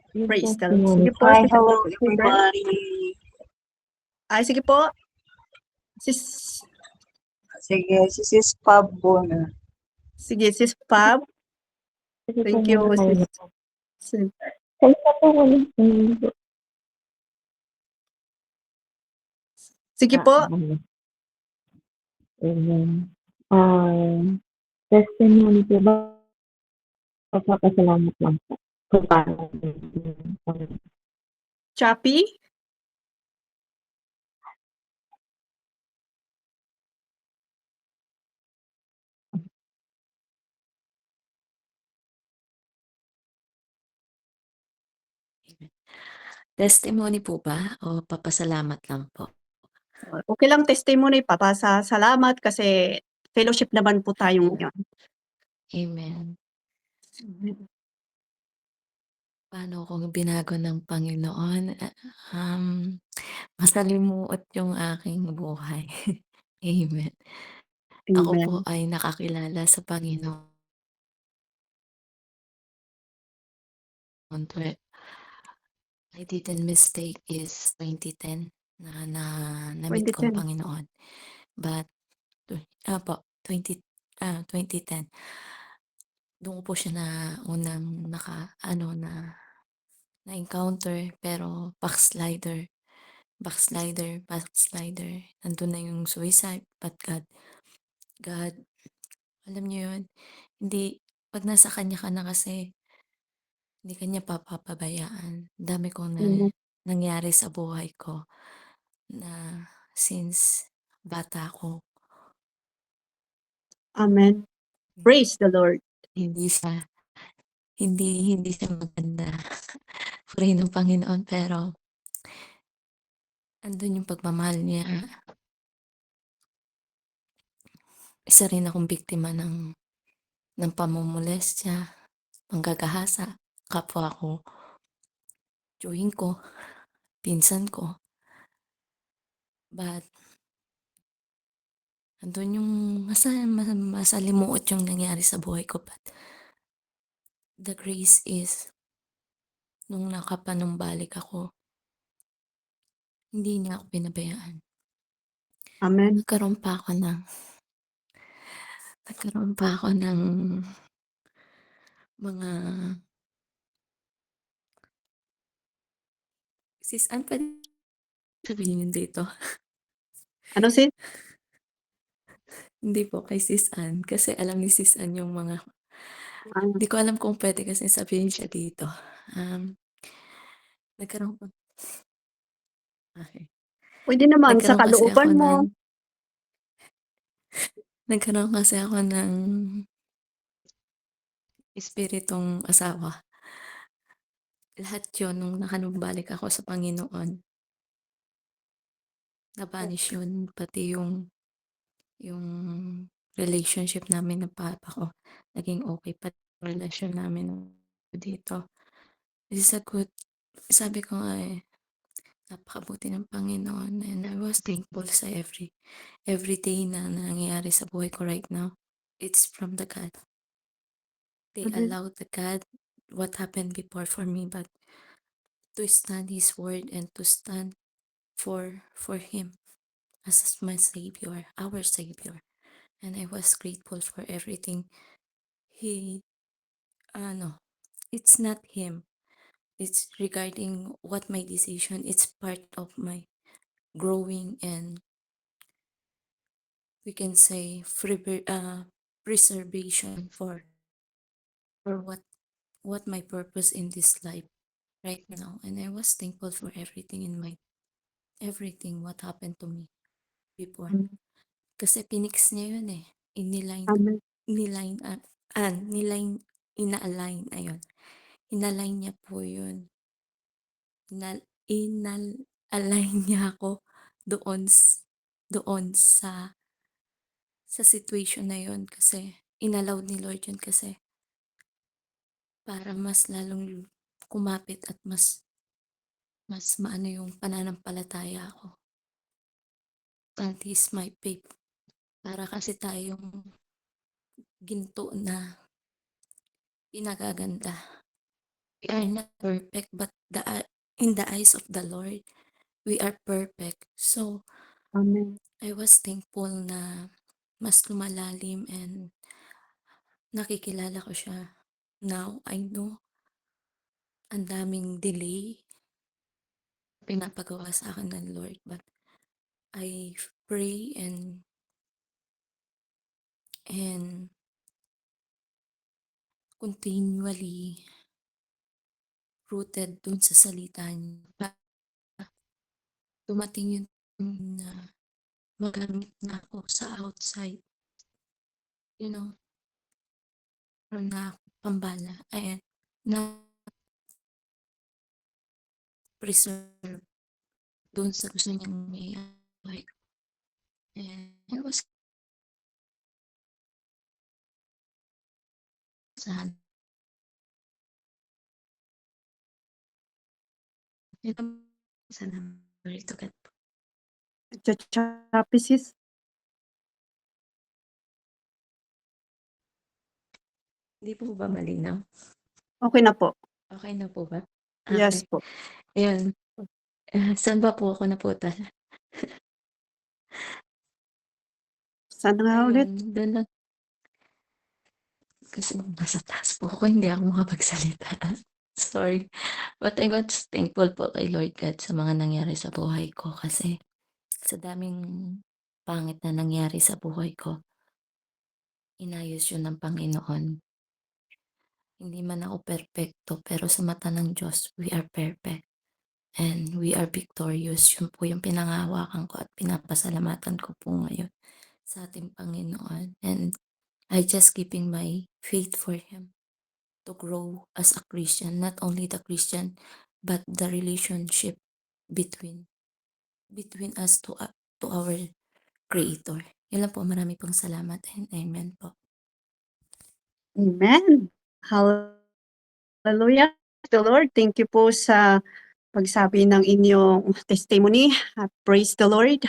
Praise the Lord. Sige po, Hi, Sis hello Jennifer. everybody. Ay, sige po. Sis, Sige, si Sis Pab muna. sige, Sis Pab. Thank you, Sis. Sige po. Amen. Testimony po ba? Papasalamat lang po. Kung paano. Chappy. Testimony po ba o papasalamat lang po? Okay lang testimony, papasalamat kasi fellowship naman po tayo ngayon. Amen. Paano ako binago ng Panginoon? Masalimuot yung aking buhay. Amen. Ako po Amen. ay nakakilala sa Panginoon. I didn't mistake is 2010 na-meet kong 2010. Panginoon. But, 2010. Doon ko po siya unang na-encounter, pero backslider. Nandun na yung suicide, but God, alam niyo yun, pag nasa Kanya ka na kasi, hindi Kanya papabayaan. Dami kong nangyari sa buhay ko na since bata ko. Amen. Praise the Lord. Hindi siya maganda. Purihin ng Panginoon, pero andun yung pagmamahal niya. Isa rin akong biktima ng pamumulestya, panggagahasa, kapwa ko, tiyuhin ko, pinsan ko. But, andun yung masalimuot yung nangyari sa buhay ko. But, the grace is, nung nakapanumbalik ako, hindi niya ako pinabayaan. Amen. Nagkaroon pa ako ng mga Sis Ann, pwede sabihin yun dito? Ano sis? Hindi po kay Sis Ann, kasi alam ni Sis Ann yung mga, Ah, hindi ko alam kung pwede kasi sabihin siya dito. Nagkaroon pa. Okay. Pwede naman sa Nagkaroon kasi ako kalooban mo. Nagkaroon kasi ako ng espiritong asawa. Lahat yun nung nakanumbalik ako sa Panginoon. Nabanish yun, pati yung relationship namin ng papa ko. Naging okay, pati relasyon namin dito. This is a good, sabi ko nga napakabuti ng Panginoon, and I was thankful sa every day na nangyayari sa buhay ko right now. It's from the God. They Amen. allowed the God what happened before for me, but to stand His word and to stand for Him as my Savior, our Savior. And I was grateful for everything. It's not Him. It's regarding what my decision. It's part of my growing, and we can say preservation for what my purpose in this life right now. And I was thankful for everything what happened to me before. Amen. Kasi pinix niya yun eh. Amen. Ina-align, ayun. Inalign niya po yun. Align niya ako doon sa situation na yun, kasi inallowed ni Lord yun kasi para mas lalong kumapit at mas maano yung pananampalataya ko. And He's my faith. Para kasi tayong ginto na pinagaganda. We are not perfect, but in the eyes of the Lord, we are perfect. So, Amen. I was thankful na mas lumalalim and nakikilala ko siya. Now, I know ang daming delay pinapagawa sa akin ng Lord, but I pray and continually rooted dun sa salita niya. Dumating yun na magamit na ako sa outside, na pambala, and na preserve dun sa gusto niyang may ko. And I was sad. Sana glory to God. Choppy, sis. Hindi po ba malinaw? Okay na po. Okay na po ba? Yes Okay. po. Ayun. Saan ba po ako naputal? Sana nga ulit. Ayun, doon lang. Kasi nasa taas po ako, hindi ako makapagsalita. Sorry. But I was thankful po kay Lord God sa mga nangyari sa buhay ko, kasi sa daming pangit na nangyari sa buhay ko, inayos yun ng Panginoon. Hindi man ako perfecto, pero sa mata ng Diyos, we are perfect. And we are victorious. Yun po yung pinangahawakan ko at pinapasalamatan ko po ngayon sa ating Panginoon. And I just keeping my faith for Him to grow as a Christian. Not only the Christian, but the relationship between us to our Creator. Yun lang po, marami pong salamat, and amen po. Amen. Hallelujah. The Lord, thank you po sa pagsabi ng inyong testimony. Praise the Lord.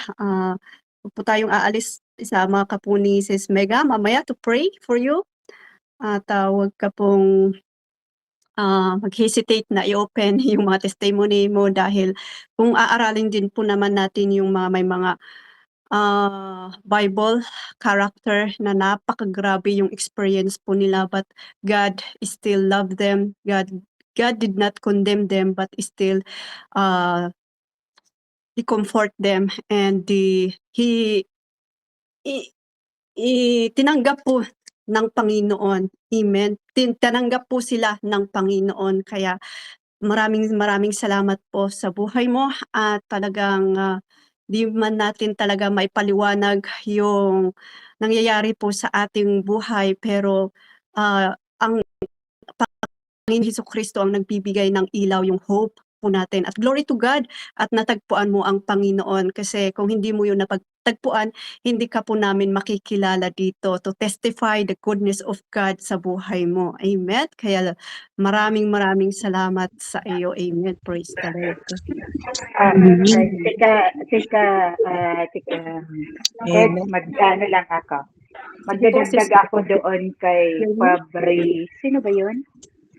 Huwag po tayong aalis sa mga kapuni Sis Mega mamaya to pray for you. At huwag ka pong mag-hesitate na i-open yung mga testimony mo, dahil kung aaralin din po naman natin yung may mga Bible character na napakagrabe yung experience po nila, but God still love them. God did not condemn them, but still He comfort them, and tinanggap po ng Panginoon. Amen. Tinanggap po sila ng Panginoon. Kaya maraming salamat po sa buhay mo, at talagang di man natin talaga maipaliwanag yung nangyayari po sa ating buhay, pero ang Panginoon Hesukristo ang nagbibigay ng ilaw, yung hope po natin. At glory to God at natagpuan mo ang Panginoon, kasi kung hindi mo yun tagpuan, hindi ka po namin makikilala dito to testify the goodness of God sa buhay mo. Amen. Kaya maraming salamat sa iyo. Amen. Praise the Lord. Teka, Ed, Amen. mag-ano lang ako. Sige po, Magdadagdag Sister. ako doon kay Mhm. Fabri. Sino ba yun?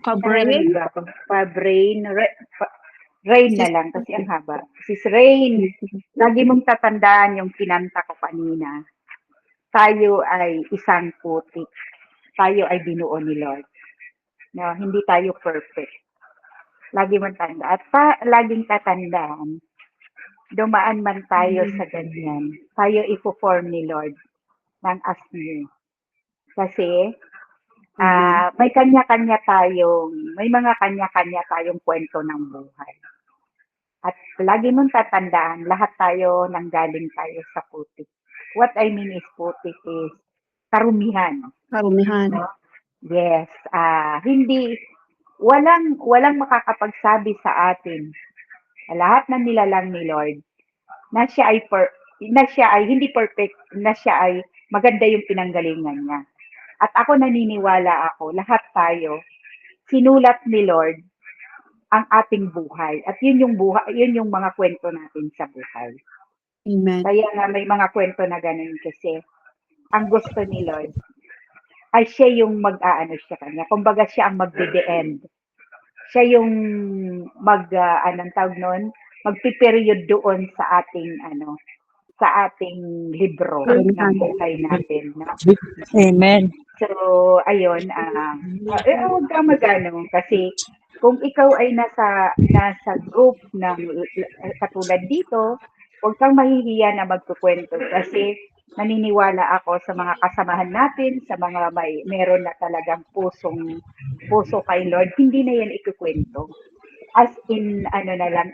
Fabre. Narinig ba ako? Fabrain. Rain na lang kasi ang haba. Sis Rain, lagi mong tatandaan yung kinanta ko kanina. Tayo ay isang putik. Tayo ay binuo ni Lord. No, hindi tayo perfect. Lagi mong tanda. At laging tatandaan, dumaan man tayo sa ganyan, tayo i-form ni Lord ng as new. Kasi may mga kanya-kanya tayong kwento ng buhay. At lagi mong tatandaan, lahat tayo nanggaling tayo sa putik. What I mean is putik is karumihan. Karumihan. No? Yes. Walang makakapagsabi sa atin, lahat ng nilalang ni Lord, na siya ay hindi perfect, na siya ay maganda yung pinanggalingan niya. At ako naniniwala lahat tayo, sinulat ni Lord ang ating buhay. At yun yung mga kwento natin sa buhay. Amen. Kaya nga may mga kwento na ganun kasi ang gusto ni Lord ay siya yung mag-aano siya kanya. Kumbaga siya ang magde-end. Siya yung anong tawag nun? Magpiperiod doon sa ating libro ng buhay natin. No? Amen. So, ayun, huwag kang mag-ano kasi kung ikaw ay nasa group ng katulad dito, huwag kang mahihiya na magkukwento kasi naniniwala ako sa mga kasamahan natin, sa mga meron na talagang puso kay Lord, hindi na yan ikukwento. As in,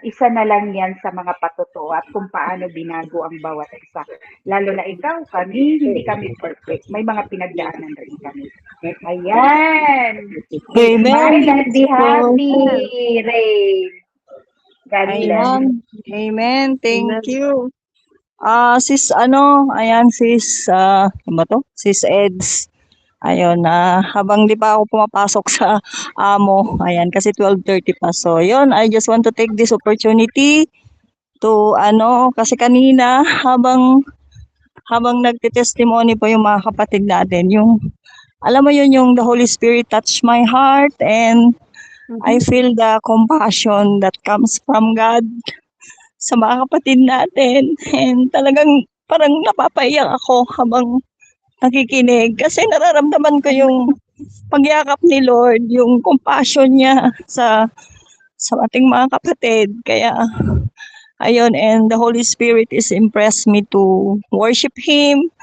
isa na lang yan sa mga patotoo at kung paano binago ang bawat isa. Lalo na ikaw, hindi kami perfect. May mga pinagdaanan rin kami. Ayan! Amen. Smile and be happy, Ray! God bless. Amen. Amen. Thank Amen. you. Sis, Sis Eds. Ayun, habang di pa ako pumapasok sa amo, ayan, kasi 12:30 pa. So, yun, I just want to take this opportunity to, kasi kanina, habang nagte-testimony po yung mga kapatid natin, alam mo yun, yung the Holy Spirit touched my heart and I feel the compassion that comes from God sa mga kapatid natin. And talagang parang napapaiyak ako habang nakikinig kasi nararamdaman ko yung pagyakap ni Lord, yung compassion niya sa ating mga kapatid. Kaya ayun, and the Holy Spirit is impressed me to worship Him,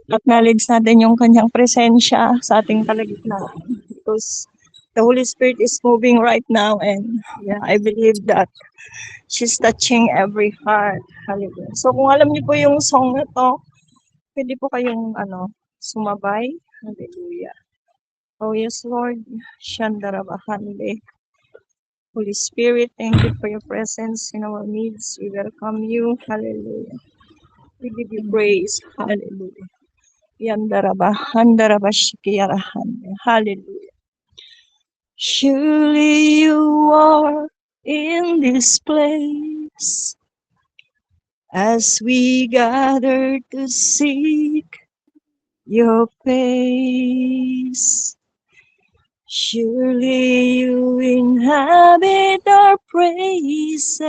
acknowledge natin yung kanyang presensya sa ating kalagitnaan because the Holy Spirit is moving right now and I believe that she's touching every heart. Hallelujah. So kung alam niyo po yung song na to, pwede po kayong sumabay. Hallelujah. Oh yes, Lord. Shandarabahande. Holy Spirit, thank you for your presence in our midst. We welcome you. Hallelujah. We give you praise. Hallelujah. Yandarabashikiarahande. Hallelujah. Surely you are in this place as we gather to seek your face. Surely you inhabit our praises,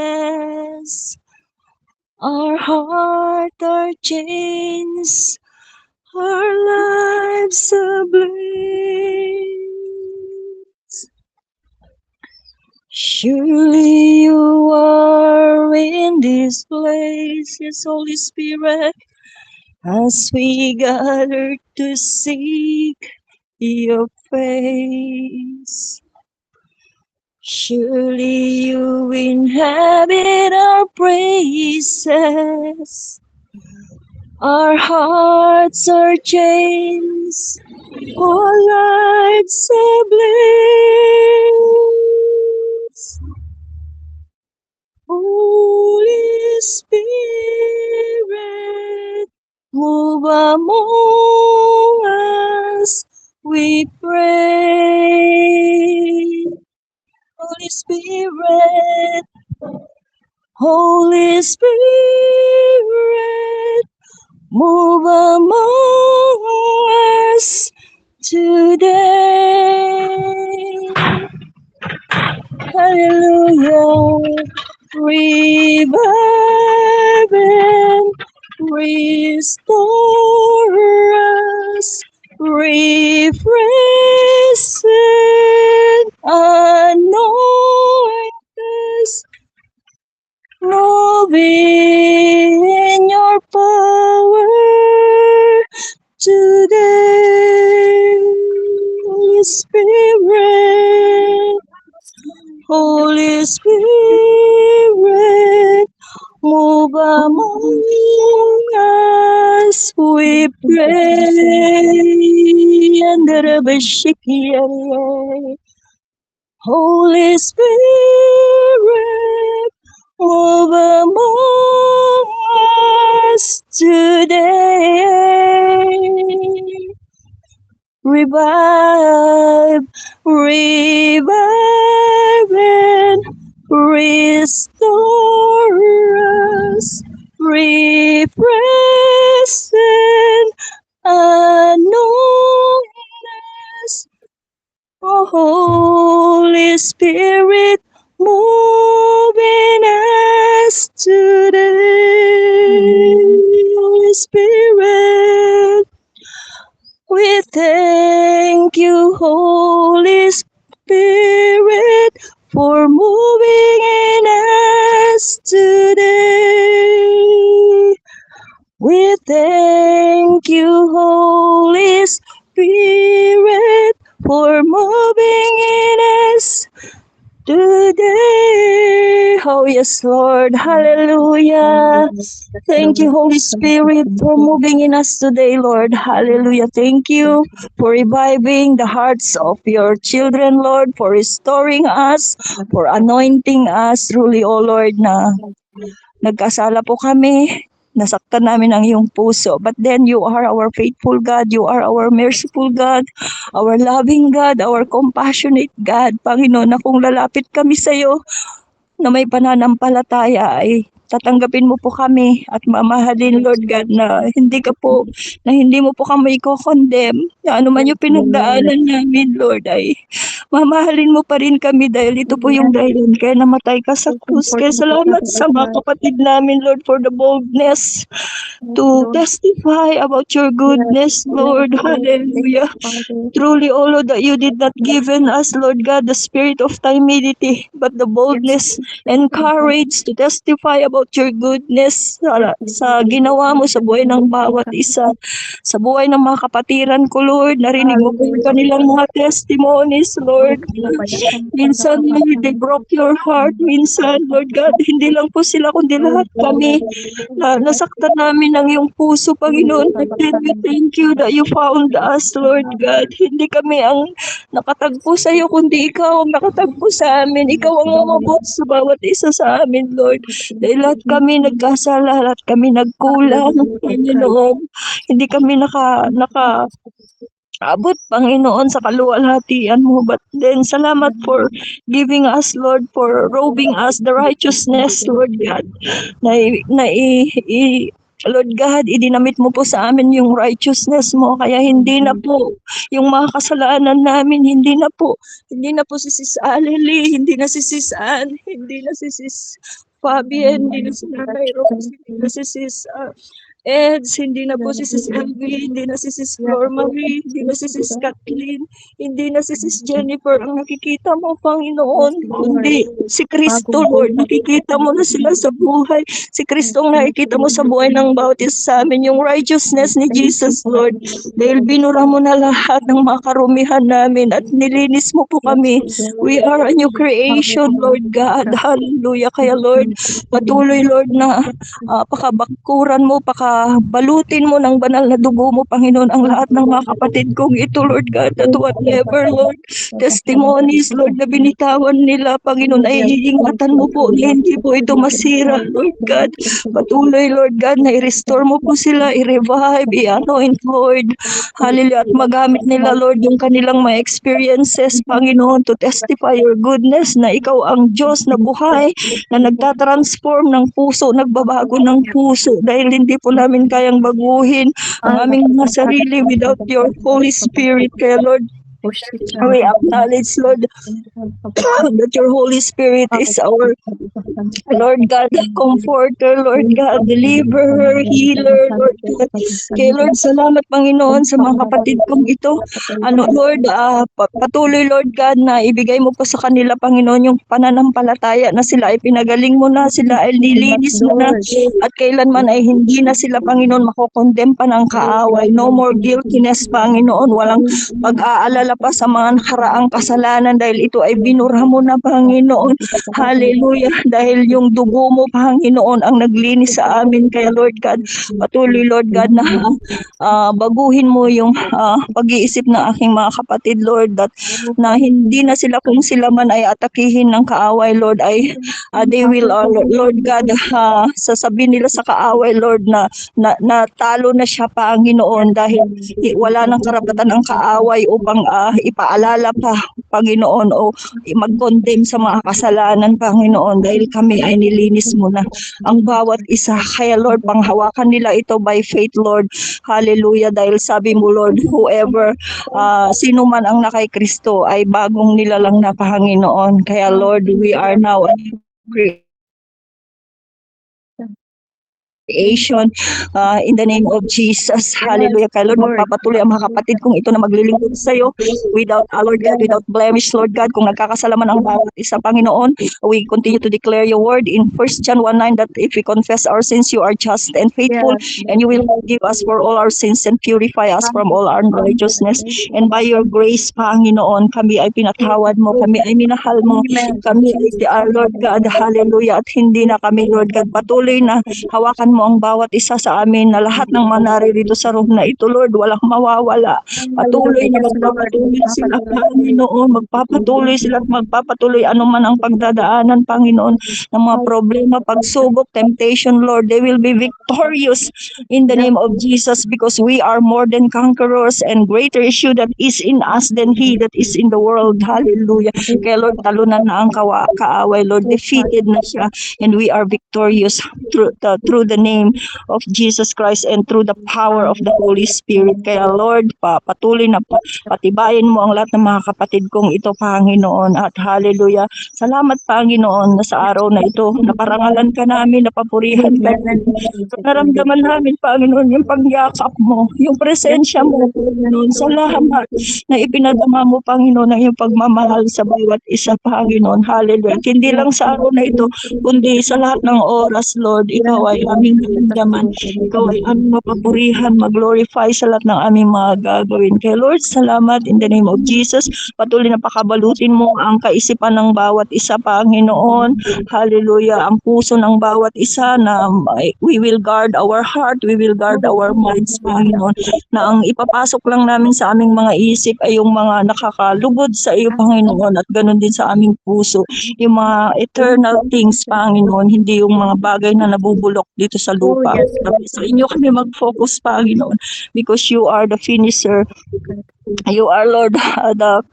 our heart, our chains, our lives ablaze. Surely you are in this place, yes, Holy Spirit, as we gather to seek your face. Surely you inhabit our praises, our hearts, our chains, our lives ablaze. Holy Spirit, Spirit, move among us, we pray. Holy Spirit, Holy Spirit, move among us today. Hallelujah. Revive and restore us, refresh and anoint us, move in your power today. Holy Spirit, Holy Spirit, move among us, we pray. Holy Spirit, move among us today. Revive, revive and restore us, refresh and anoint us. Oh, Holy Spirit, move in us today. Holy Spirit, we thank you, Holy Spirit, for moving in us today. We thank you, Holy Spirit, for moving in us today. Oh, yes, Lord. Hallelujah. Thank you, Holy Spirit, for moving in us today, Lord. Hallelujah. Thank you for reviving the hearts of your children, Lord, for restoring us, for anointing us. Truly, oh Lord, na nagkasala po kami. Nasaktan namin ang iyong puso. But then you are our faithful God. You are our merciful God, our loving God, our compassionate God. Panginoon, na kung lalapit kami sa iyo na may pananampalataya ay tatanggapin mo po kami at mamahalin, Lord God, na hindi mo po kami i-condemn, na ano man yung pinagdaanan namin, Lord, ay mamahalin mo pa rin kami dahil ito po yung dahilan kaya namatay ka sa krus. Kaya salamat sa mga kapatid namin, Lord, for the boldness to testify about your goodness, Lord. Hallelujah. Truly, O Lord, that you did not given us, Lord God, the spirit of timidity, but the boldness and courage to testify about your goodness sa ginawa mo sa buhay ng bawat isa. Sa buhay ng mga kapatiran ko, Lord, narinig mo po yung kanilang mga testimonies, Lord. Minsan, Lord, they broke your heart. Minsan, Lord God, hindi lang po sila, kundi lahat kami na nasaktan namin ang iyong puso, Panginoon. But then we thank you that you found us, Lord God. Hindi kami ang nakatagpo sa iyo, kundi ikaw ang nakatagpo sa amin. Ikaw ang umabot sa bawat isa sa amin, Lord. Dahil lahat kami nagkasala, lahat kami nagkulang, Panginoon. Hindi kami abot, Panginoon, sa kaluwalhatian mo. But then, salamat for giving us, Lord, for robing us the righteousness, Lord God. Lord God, idinamit mo po sa amin yung righteousness mo. Kaya hindi na po yung mga kasalanan namin, hindi na po si Sis Aleli, hindi na si Sis Ann, hindi na si Sis Fabian, hindi na si Nanay Rose, hindi na si Sis Eds, hindi na po si Sis Elvie, hindi na si Sis Flor Marie, hindi na si Sis Kathleen, hindi na si Sis Jennifer ang nakikita mo, Panginoon, kundi si Kristo, Lord. Nakikita mo na sila sa buhay. Si Kristo ang nakikita mo sa buhay ng bawat isa sa amin, yung righteousness ni Jesus, Lord. Dahil binura mo na lahat ng mga karumihan namin at nilinis mo po kami. We are a new creation, Lord God. Hallelujah. Kaya, Lord, patuloy, Lord, na pakabakuran mo, balutin mo ng banal na dugo mo, Panginoon, ang lahat ng mga kapatid kong ito, Lord God, at whatever, Lord, testimonies, Lord, na binitawan nila, Panginoon, ay iingatan mo po na hindi po ito masira, Lord God. Patuloy, Lord God, na i-restore mo po sila, i-revive, i-anoint, Lord. Hallelujah. At magamit nila, Lord, yung kanilang mga experiences, Panginoon, to testify your goodness na ikaw ang Diyos na buhay, na nagtatransform ng puso, nagbabago ng puso, dahil hindi po namin kayang baguhin ang aming mga sarili without your Holy Spirit. Kaya, Lord, we acknowledge, Lord, that your Holy Spirit is our Lord God, comforter, Lord God, deliverer, healer, Lord God. Kaya Lord, salamat Panginoon sa mga kapatid kong ito. Lord, patuloy Lord God na ibigay mo po sa kanila, Panginoon, yung pananampalataya na sila ay pinagaling mo na, sila ay nilinis mo na, at kailanman ay hindi na sila, Panginoon, makokondem pa ng kaaway. No more guiltiness, Panginoon. Walang pag-aalala pa sa mga nakaraang kasalanan dahil ito ay binura mo na, Panginoon. Hallelujah. Dahil yung dugo mo, Panginoon, ang naglinis sa amin. Kaya Lord God, patuloy Lord God na baguhin mo yung pag-iisip ng aking mga kapatid, Lord, that na hindi na sila, kung sila man ay atakihin ng kaaway, Lord, ay they will, Lord God, sasabihin nila sa kaaway, Lord, na talo na siya, Panginoon, dahil wala nang karapatan ang kaaway upang ipaalala pa, Panginoon, o mag-condemn sa mga kasalanan, Panginoon, dahil kami ay nilinis mo na ang bawat isa. Kaya Lord, panghawakan nila ito by faith, Lord. Hallelujah. Dahil sabi mo, Lord, whoever, sino man ang nakay Kristo ay bagong nilalang na, Panginoon. Kaya Lord, we are now a creation in the name of Jesus. Hallelujah. Kaya Lord, magpapatuloy ang mga kapatid kong ito na maglilingkod sa iyo without, Lord God, without blemish, Lord God. Kung nagkakasalaman ang bawat isa, Panginoon, we continue to declare your word in 1 John 1:9 that if we confess our sins, you are just and faithful, and you will forgive us for all our sins and purify us from all our unrighteousness. And by your grace, Panginoon, kami ay pinatawad mo, kami ay minahal mo, kami ay, Lord God, hallelujah, at hindi na kami, Lord God, patuloy na hawakan mo ang bawat isa sa amin, na lahat ng mga naririto sa room na ito, Lord, walang mawawala. Patuloy na magpapatuloy sila, Panginoon, magpapatuloy sila at magpapatuloy anuman ang pagdadaanan, Panginoon, ng mga problema, pagsubok, temptation, Lord, they will be victorious in the name of Jesus, because we are more than conquerors, and greater issue that is in us than he that is in the world. Hallelujah. Kaya Lord, talunan na ang kaaway, Lord, defeated na siya, and we are victorious through the name of Jesus Christ and through the power of the Holy Spirit. Kaya Lord, patuloy na patibayin mo ang lahat ng mga kapatid kong ito, Panginoon, at hallelujah. Salamat, Panginoon, na sa araw na ito, naparangalan ka namin, napapurihan ka namin. Naramdaman namin, Panginoon, yung pagyakap mo, yung presensya mo, Panginoon, sa lahat na ipinadama mo, Panginoon, ang iyong pagmamahal sa bawat isa, Panginoon. Hallelujah. At hindi lang sa araw na ito, kundi sa lahat ng oras, Lord, ikaw ay aming naramdaman. Ikaw ay aming mapapurihan, mag-glorify sa lahat ng aming mga gagawin. Kaya Lord, salamat in the name of Jesus. Patuloy na pakabalutin mo ang kaisipan ng bawat isa, Panginoon. Hallelujah. Ang puso ng bawat isa, na we will guard our heart, we will guard our minds, Panginoon. Na ang ipapasok lang namin sa aming mga isip ay yung mga nakakalugod sa iyo, Panginoon, at ganun din sa aming puso. Yung mga eternal things, Panginoon, hindi yung mga bagay na nabubulok dito sa lupa. Sa inyo kami mag-focus, Panginoon, because you are the finisher. You are, Lord, the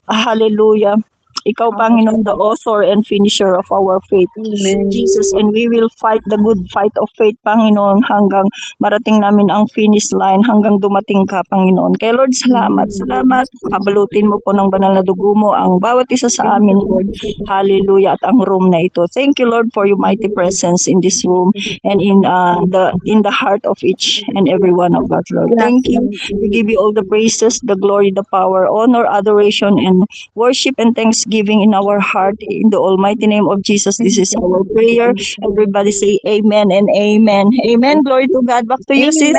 hallelujah. Ikaw, Panginoon, the author and finisher of our faith, Jesus, and we will fight the good fight of faith, Panginoon, hanggang marating namin ang finish line, hanggang dumating ka, Panginoon. Kaya Lord, salamat. Kabalutin mo po ng banal na dugo mo ang bawat isa sa amin, Lord. Hallelujah. At ang room na ito. Thank you, Lord, for your mighty presence in this room and in the heart of each and every one of us, Lord. Thank you. We give you all the praises, the glory, the power, honor, adoration, and worship and thanksgiving giving in our heart. In the almighty name of Jesus, this is our prayer. Everybody say amen and amen. Amen. Glory to God. Back to you, sis.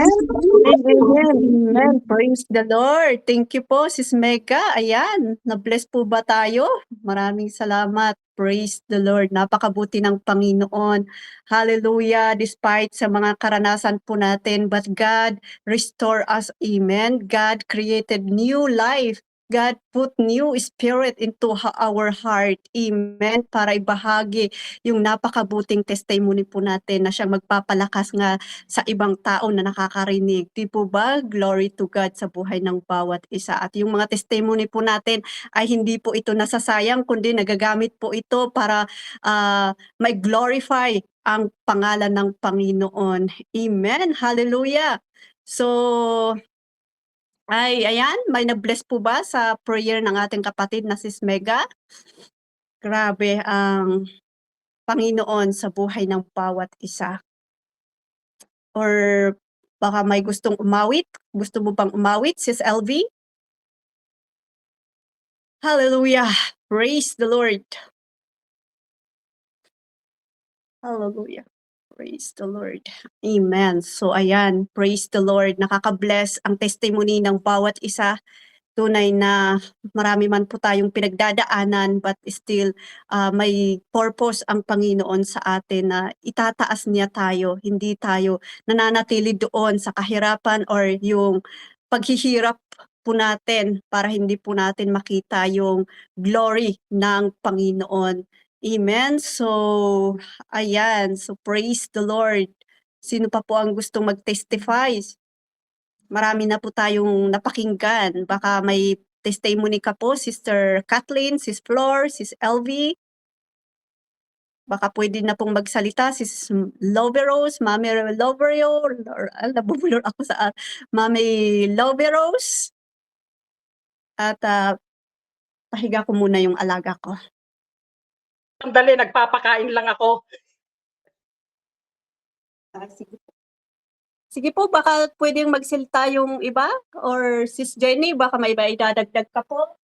Amen. Praise the Lord. Thank you po, Sis Mega. Ayan, na-bless po ba tayo? Maraming salamat. Praise the Lord. Napakabuti ng Panginoon. Hallelujah. Despite sa mga karanasan po natin, but God restore us. Amen. God created new life. God put new spirit into our heart. Amen. Para ibahagi yung napakabuting testimony po natin na siyang magpapalakas nga sa ibang tao na nakakarinig. Di po ba? Glory to God sa buhay ng bawat isa. At yung mga testimony po natin ay hindi po ito nasasayang, kundi nagagamit po ito para may glorify ang pangalan ng Panginoon. Amen. Hallelujah. So, ayan, may na-bless po ba sa prayer ng ating kapatid na Sis Mega? Grabe ang Panginoon sa buhay ng bawat isa. Or baka may gustong umawit? Gusto mo bang umawit, Sis LV? Hallelujah! Praise the Lord! Hallelujah! Praise the Lord. Amen. So ayan, praise the Lord. Nakaka-bless ang testimony ng bawat isa. Tunay na marami man po tayong pinagdadaanan, but still may purpose ang Panginoon sa atin na itataas niya tayo. Hindi tayo nananatili doon sa kahirapan or yung paghihirap po natin para hindi po natin makita yung glory ng Panginoon. Amen. So, ayan. So, praise the Lord. Sino pa po ang gustong mag-testify? Marami na po tayong napakinggan. Baka may testimony ka po, Sister Kathleen, Sis Flor, Sis LV. Baka pwede na pong magsalita, Sis Loveros, Mami Loverio, or nabubulor ako sa Mami Loveros. At pahiga ko muna yung alaga ko. Sandali, nagpapakain lang ako. Sige po. Sige po, baka pwedeng magsalita yung iba? Or Sis Jenny, baka may iba idadagdag ka po?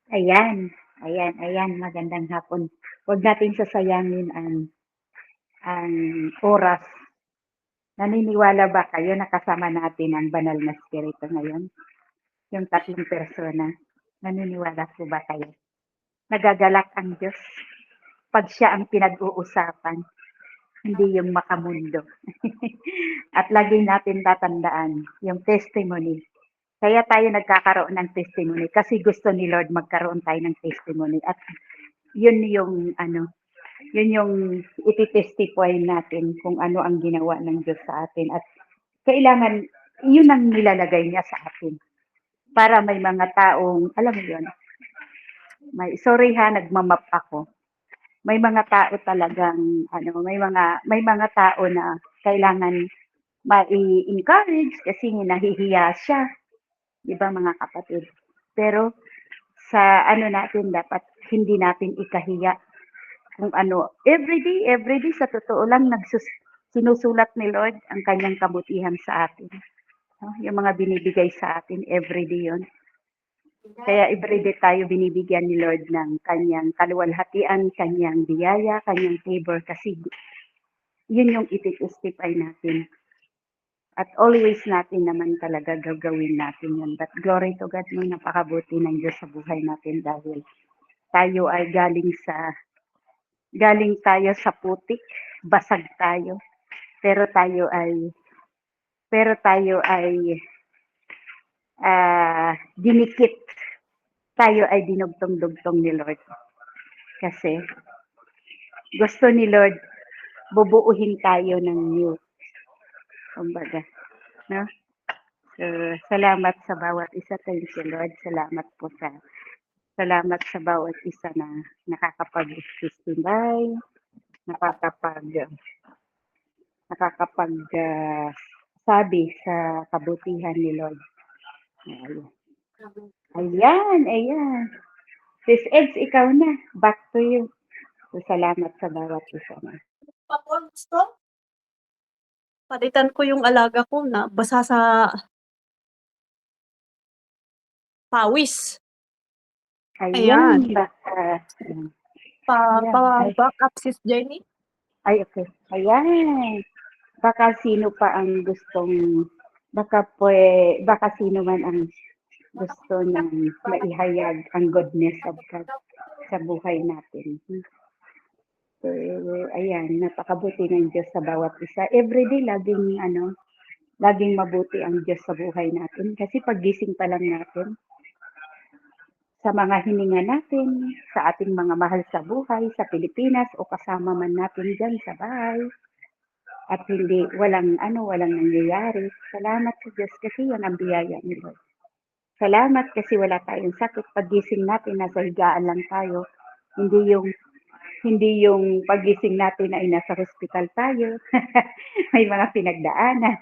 Ayan, magandang hapon. Huwag natin sasayangin ang oras. Naniniwala ba kayo na kasama natin ang banal na spirito ngayon? Yung tatlong persona. Naniniwala po ba kayo? Nagagalak ang Diyos pag siya ang pinag-uusapan, hindi yung makamundo. At lagi natin tatandaan yung testimony. Kaya tayo nagkakaroon ng testimony kasi gusto ni Lord magkaroon tayo ng testimony. At yun yung ititestify natin kung ano ang ginawa ng Diyos sa atin. At kailangan, yun ang nilalagay niya sa atin. Para may mga taong, alam mo yun, sorry ha, nagmamap ako. May mga tao talagang, may mga tao na kailangan ma-encourage kasi nahihiya siya. Diba mga kapatid? Pero sa natin dapat hindi natin ikahiya kung everyday sa totoo lang sinusulat ni Lord ang kanyang kabutihan sa atin. Yung mga binibigay sa atin everyday yon. Kaya everyday tayo binibigyan ni Lord ng kanyang kaluwalhatian, kanyang biyaya, kanyang favor kasi yun yung iti-testify natin. At always natin naman talaga gagawin natin yun. But glory to God, napakabuti ng Diyos sa buhay natin dahil tayo ay galing tayo sa putik, basag tayo. Pero tayo ay dinikit. Tayo ay dinugtong-dugtong ni Lord. Kasi gusto ni Lord bubuuhin tayo ng new. Kumbaga, no? So, salamat sa bawat isa. Thank you, Lord. Salamat sa bawat isa na nakakapag-testify, sabi sa kabutihan ni Lord. Ayan. Sis Eds, ikaw na. Back to you. So, salamat sa bawat isa na. Ako gusto? Palitan ko yung alaga ko na basa sa pawis. Ayan, Ayan. baka, Ayan. Back up, Sis Jenny. ay, okay. Ayan. Baka sino pa ang gustong, baka sino man ang gusto ng maihayag ang goodness of God sa buhay natin. So, ayan, napakabuti ng Diyos sa bawat isa. Everyday, laging mabuti ang Diyos sa buhay natin. Kasi paggising pa lang natin, sa mga hininga natin, sa ating mga mahal sa buhay, sa Pilipinas, o kasama man natin dyan sa bahay, at walang nangyayari. Salamat sa Diyos kasi yan ang biyaya ni Lord. Salamat kasi wala tayong sakit. Paggising natin, nasa higaan lang tayo. Hindi yung paggising natin ay nasa hospital tayo. May mga pinagdaanan.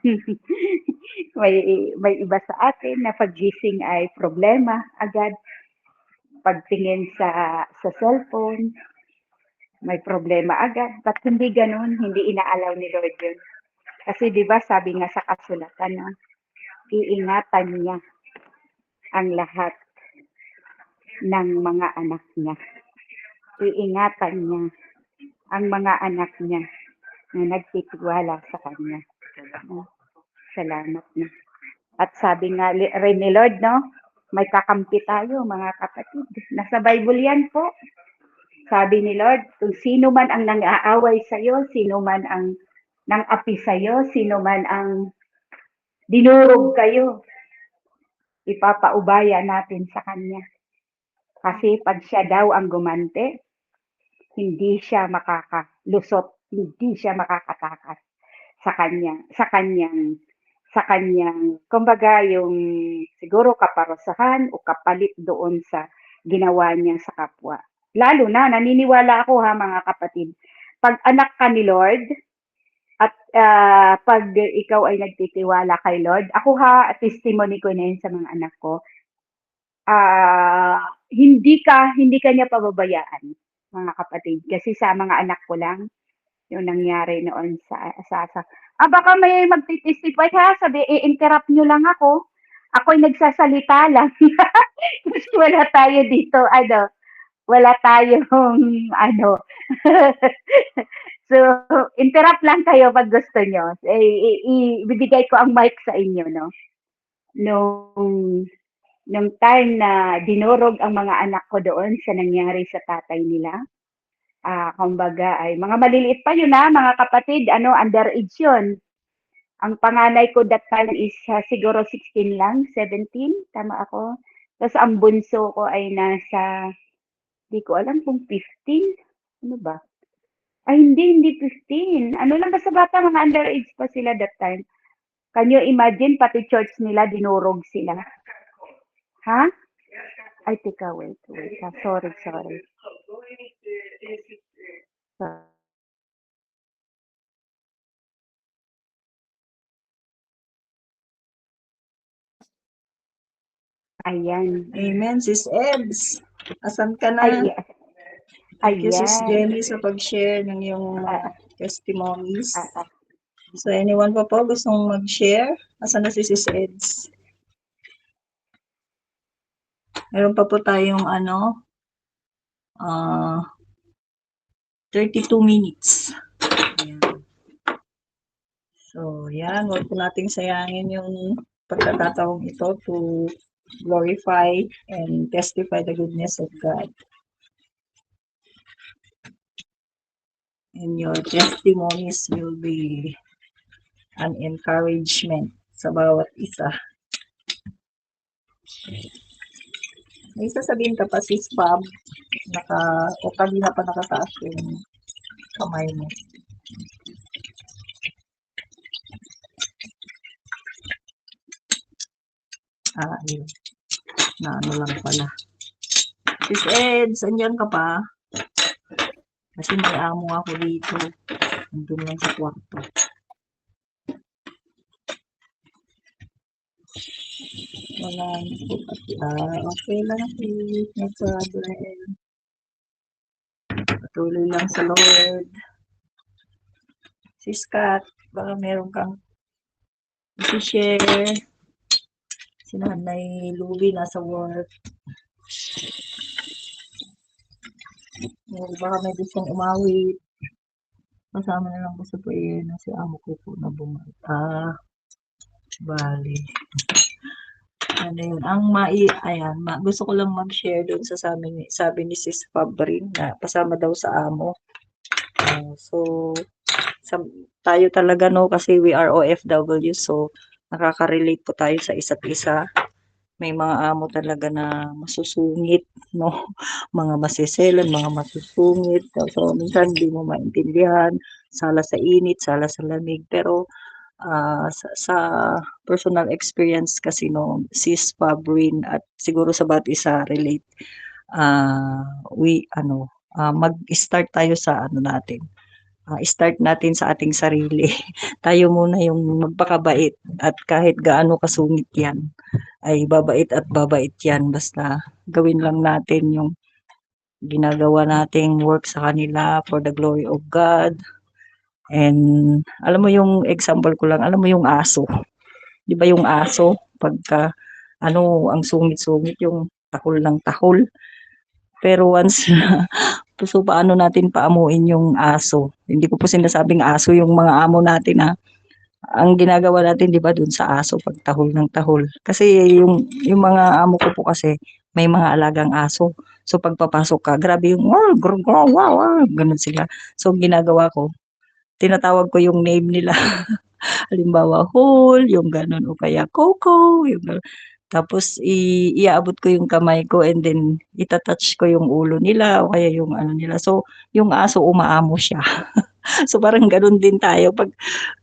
may iba sa atin na paggising ay problema agad. Pagtingin sa cellphone, may problema agad. Ba't hindi ganun? Hindi inaalaw ni Lord yun. Kasi di ba sabi nga sa kasulatan, iingatan niya ang lahat ng mga anak niya. Iingatan niya ang mga anak niya na nagtitiwala sa kanya. Salamat na. At sabi nga rin ni Lord, may kakampi tayo mga kapatid. Nasa Bible yan po. Sabi ni Lord, kung sino man ang nang-aaway sa iyo, sino man ang nang-api sa iyo, sino man ang dinurog kayo, ipapaubaya natin sa Kanya. Kasi pag siya daw ang gumante, hindi siya makakalusot, hindi siya makakatakas sa kanyang, kumbaga yung siguro kaparusahan o kapalit doon sa ginawa niya sa kapwa. Lalo na, naniniwala ako mga kapatid, pag anak ka ni Lord, at pag ikaw ay nagtitiwala kay Lord, ako testimony ko na yun sa mga anak ko, hindi ka niya pababayaan, mga kapatid. Kasi sa mga anak ko lang, yung nangyari noon sa baka may magtitestify sabi, i-interrupt nyo lang ako. Ako'y nagsasalita lang. Kasi wala tayo dito, wala tayong, so, interrupt lang kayo pag gusto nyo. Ibibigay ko ang mic sa inyo, no? Nung time na dinurog ang mga anak ko doon sa nangyari sa tatay nila, kumbaga ay mga maliliit pa yun mga kapatid, underage yun. Ang panganay ko that time is siguro 16 lang, 17, tama ako. Tapos ang bunso ko ay nasa, di ko alam kung 15, ano ba? Ay hindi 15. Ano lang basta bata, mga underage pa sila that time. Can you imagine, pati church nila, dinurog sila. Ha? Ay, teka, wait. Sorry. Ayan. Amen, Sis Ebs. Asan ka na? Thank you, Sis Ayan. Jenny, sa pag-share ng iyong testimonies. So, anyone pa po gustong mag-share? Asan na si Sis Ebs? Meron pa po tayong 32 minutes. Ayan. So, yan. Huwag po nating sayangin yung pagkakataong ito to glorify and testify the goodness of God. And your testimonies will be an encouragement sa bawat isa. May sasabihin ka pa, Sis Pab, o kanina pa nakataas yung kamay mo. Yun. Lang pala. Sis Eds, andyan ka pa? Kasi may amo ako dito. Andun lang sa kwarto. Wala. Okay lang, sis. No problem. Patuloy lang sa Lord. Sis Kat, baka meron kang i-share. Si Nanay Luby nasa work. Baka may gustong umawit. Kasama na lang po sa prayer na si amo ko po na bumalik. Bali. Ano yun? Ayan, gusto ko lang mag-share doon sa sabi ni Sis Fabrin na pasama daw sa amo. So, tayo talaga no, kasi we are OFW, so nakaka-relate po tayo sa isa't isa. May mga amo talaga na masusungit, no? Mga masiselan, mga masusungit. So, minsan hindi mo maintindihan. Sala sa init, sala sa lamig. Pero, sa personal experience kasi no, Sis Fabrin at siguro sa bawat isa relate, mag-start tayo sa natin. Start natin sa ating sarili. Tayo muna yung magpakabait at kahit gaano kasungit yan, ay babait at babait yan. Basta gawin lang natin yung ginagawa nating work sa kanila for the glory of God. And alam mo yung example ko lang, alam mo yung aso. Di ba yung aso, pagka ang sungit-sungit, yung tahol ng tahol. Pero once so paano natin paamuin yung aso? Hindi ko po sinasabing aso yung mga amo natin ang ginagawa natin, di ba, dun sa aso pag tahol ng tahol. Kasi yung mga amo ko po kasi may mga alagang aso. So pagpapasok ka, grabe yung wow, ganun sila. So ginagawa ko, tinatawag ko yung name nila. Halimbawa, Hul, yung ganun, o kaya Coco, yung ganun. Tapos iaabot ko yung kamay ko and then itatouch ko yung ulo nila o kaya yung nila. So yung aso umaamo siya. So parang ganun din tayo pag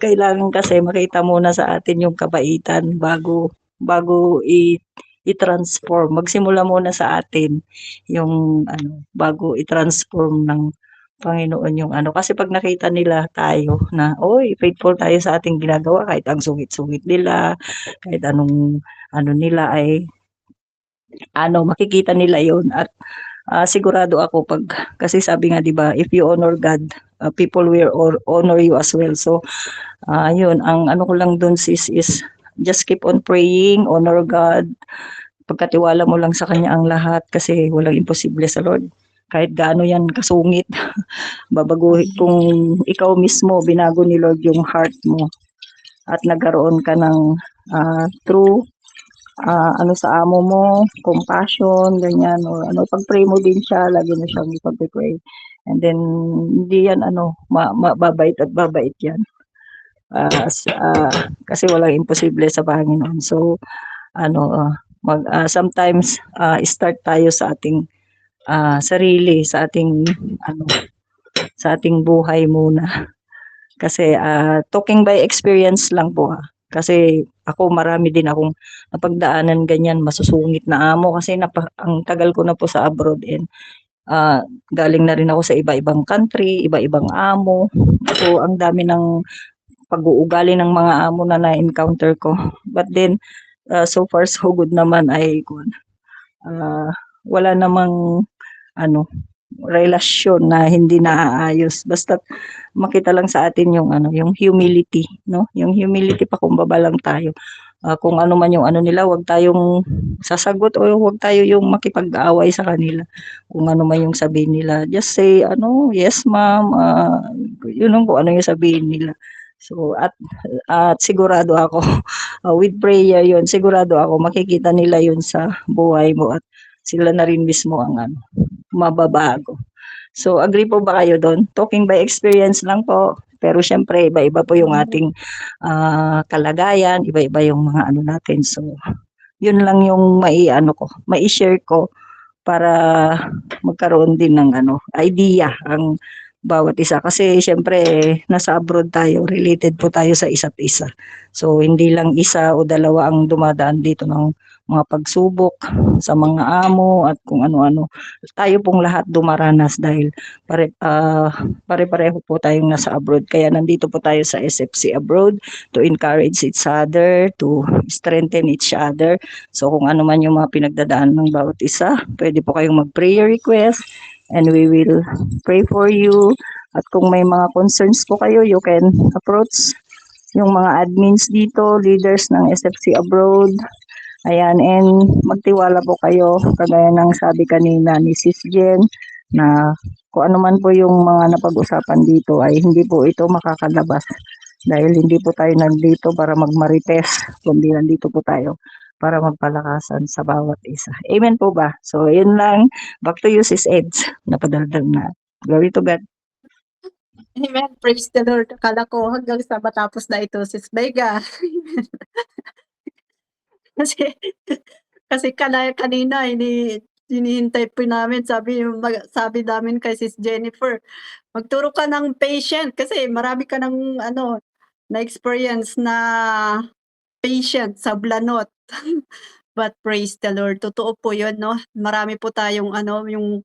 kailangan kasi makita muna sa atin yung kabaitan bago i-transform. Magsimula muna sa atin yung bago i-transform ng Panginoon yung kasi pag nakita nila tayo na faithful tayo sa ating ginagawa kahit ang sungit-sungit nila, kahit anong nila ay makikita nila yon at sigurado ako kasi sabi nga 'di ba, if you honor God, people will honor you as well. So yun, ang ko lang doon sis is just keep on praying, honor God, pagkatiwala mo lang sa kanya ang lahat kasi walang imposible sa Lord. Kahit gaano yan kasungit, babaguhin kung ikaw mismo binago ni Lord yung heart mo at nagkaroon ka ng true sa amo mo, compassion, ganyan, or pag-pray mo din siya, lagi mo siyang ipag-pray. And then, hindi yan, babait at babait yan. Kasi walang imposible sa Panginoon. So, sometimes, start tayo sa ating sarili, sa ating buhay muna. Kasi, talking by experience lang po Kasi ako marami din akong napagdaanan ganyan, masusungit na amo kasi ang tagal ko na po sa abroad and galing na rin ako sa iba-ibang country, iba-ibang amo. So ang dami ng pag-uugali ng mga amo na na-encounter ko. But then so far so good naman ay wala namang relasyon na hindi naaayos. Basta makita lang sa atin yung yung humility, no? Yung humility, pakumbaba lang tayo. Kung ano man yung nila, wag tayong sasagot o wag tayo yung makipag-away sa kanila. Kung ano man yung sabihin nila, just say yes ma'am, yun kung ano yung sabihin nila. So at sigurado ako with prayer yun, sigurado ako makikita nila yun sa buhay mo at sila na rin mismo ang mababago. So, agree po ba kayo doon? Talking by experience lang po. Pero syempre, iba-iba po yung ating kalagayan, iba-iba yung mga natin. So, yun lang yung mai-share ko para magkaroon din ng idea ang bawat isa. Kasi syempre, nasa abroad tayo, related po tayo sa isa't isa. So, hindi lang isa o dalawa ang dumadaan dito ng mga pagsubok sa mga amo at kung ano-ano. Tayo pong lahat dumaranas dahil pare-pareho po tayong nasa abroad. Kaya nandito po tayo sa SFC Abroad to encourage each other, to strengthen each other. So kung ano man yung mga pinagdadaan ng bawat isa, pwede po kayong mag-prayer request and we will pray for you. At kung may mga concerns po kayo, you can approach yung mga admins dito, leaders ng SFC Abroad. Ayan, and magtiwala po kayo, kagaya ng sabi kanina ni Sis Jen, na kung ano man po yung mga napag-usapan dito ay hindi po ito makakalabas. Dahil hindi po tayo nandito para magmarites, kundi nandito po tayo para magpalakasan sa bawat isa. Amen po ba? So, yun lang. Back to you, Sis Eds. Napadaldal na. Glory to God. Amen. Praise the Lord. Akala ko hanggang sa matapos na ito, Sis Vega. Kasi kasi kanina hinihintay po namin, sabi namin kay Sis Jennifer, "Magturo ka ng patient kasi marami ka ng ano, na-experience na patient sa blanot." But praise the Lord, totoo po 'yun 'no, marami po tayong ano, yung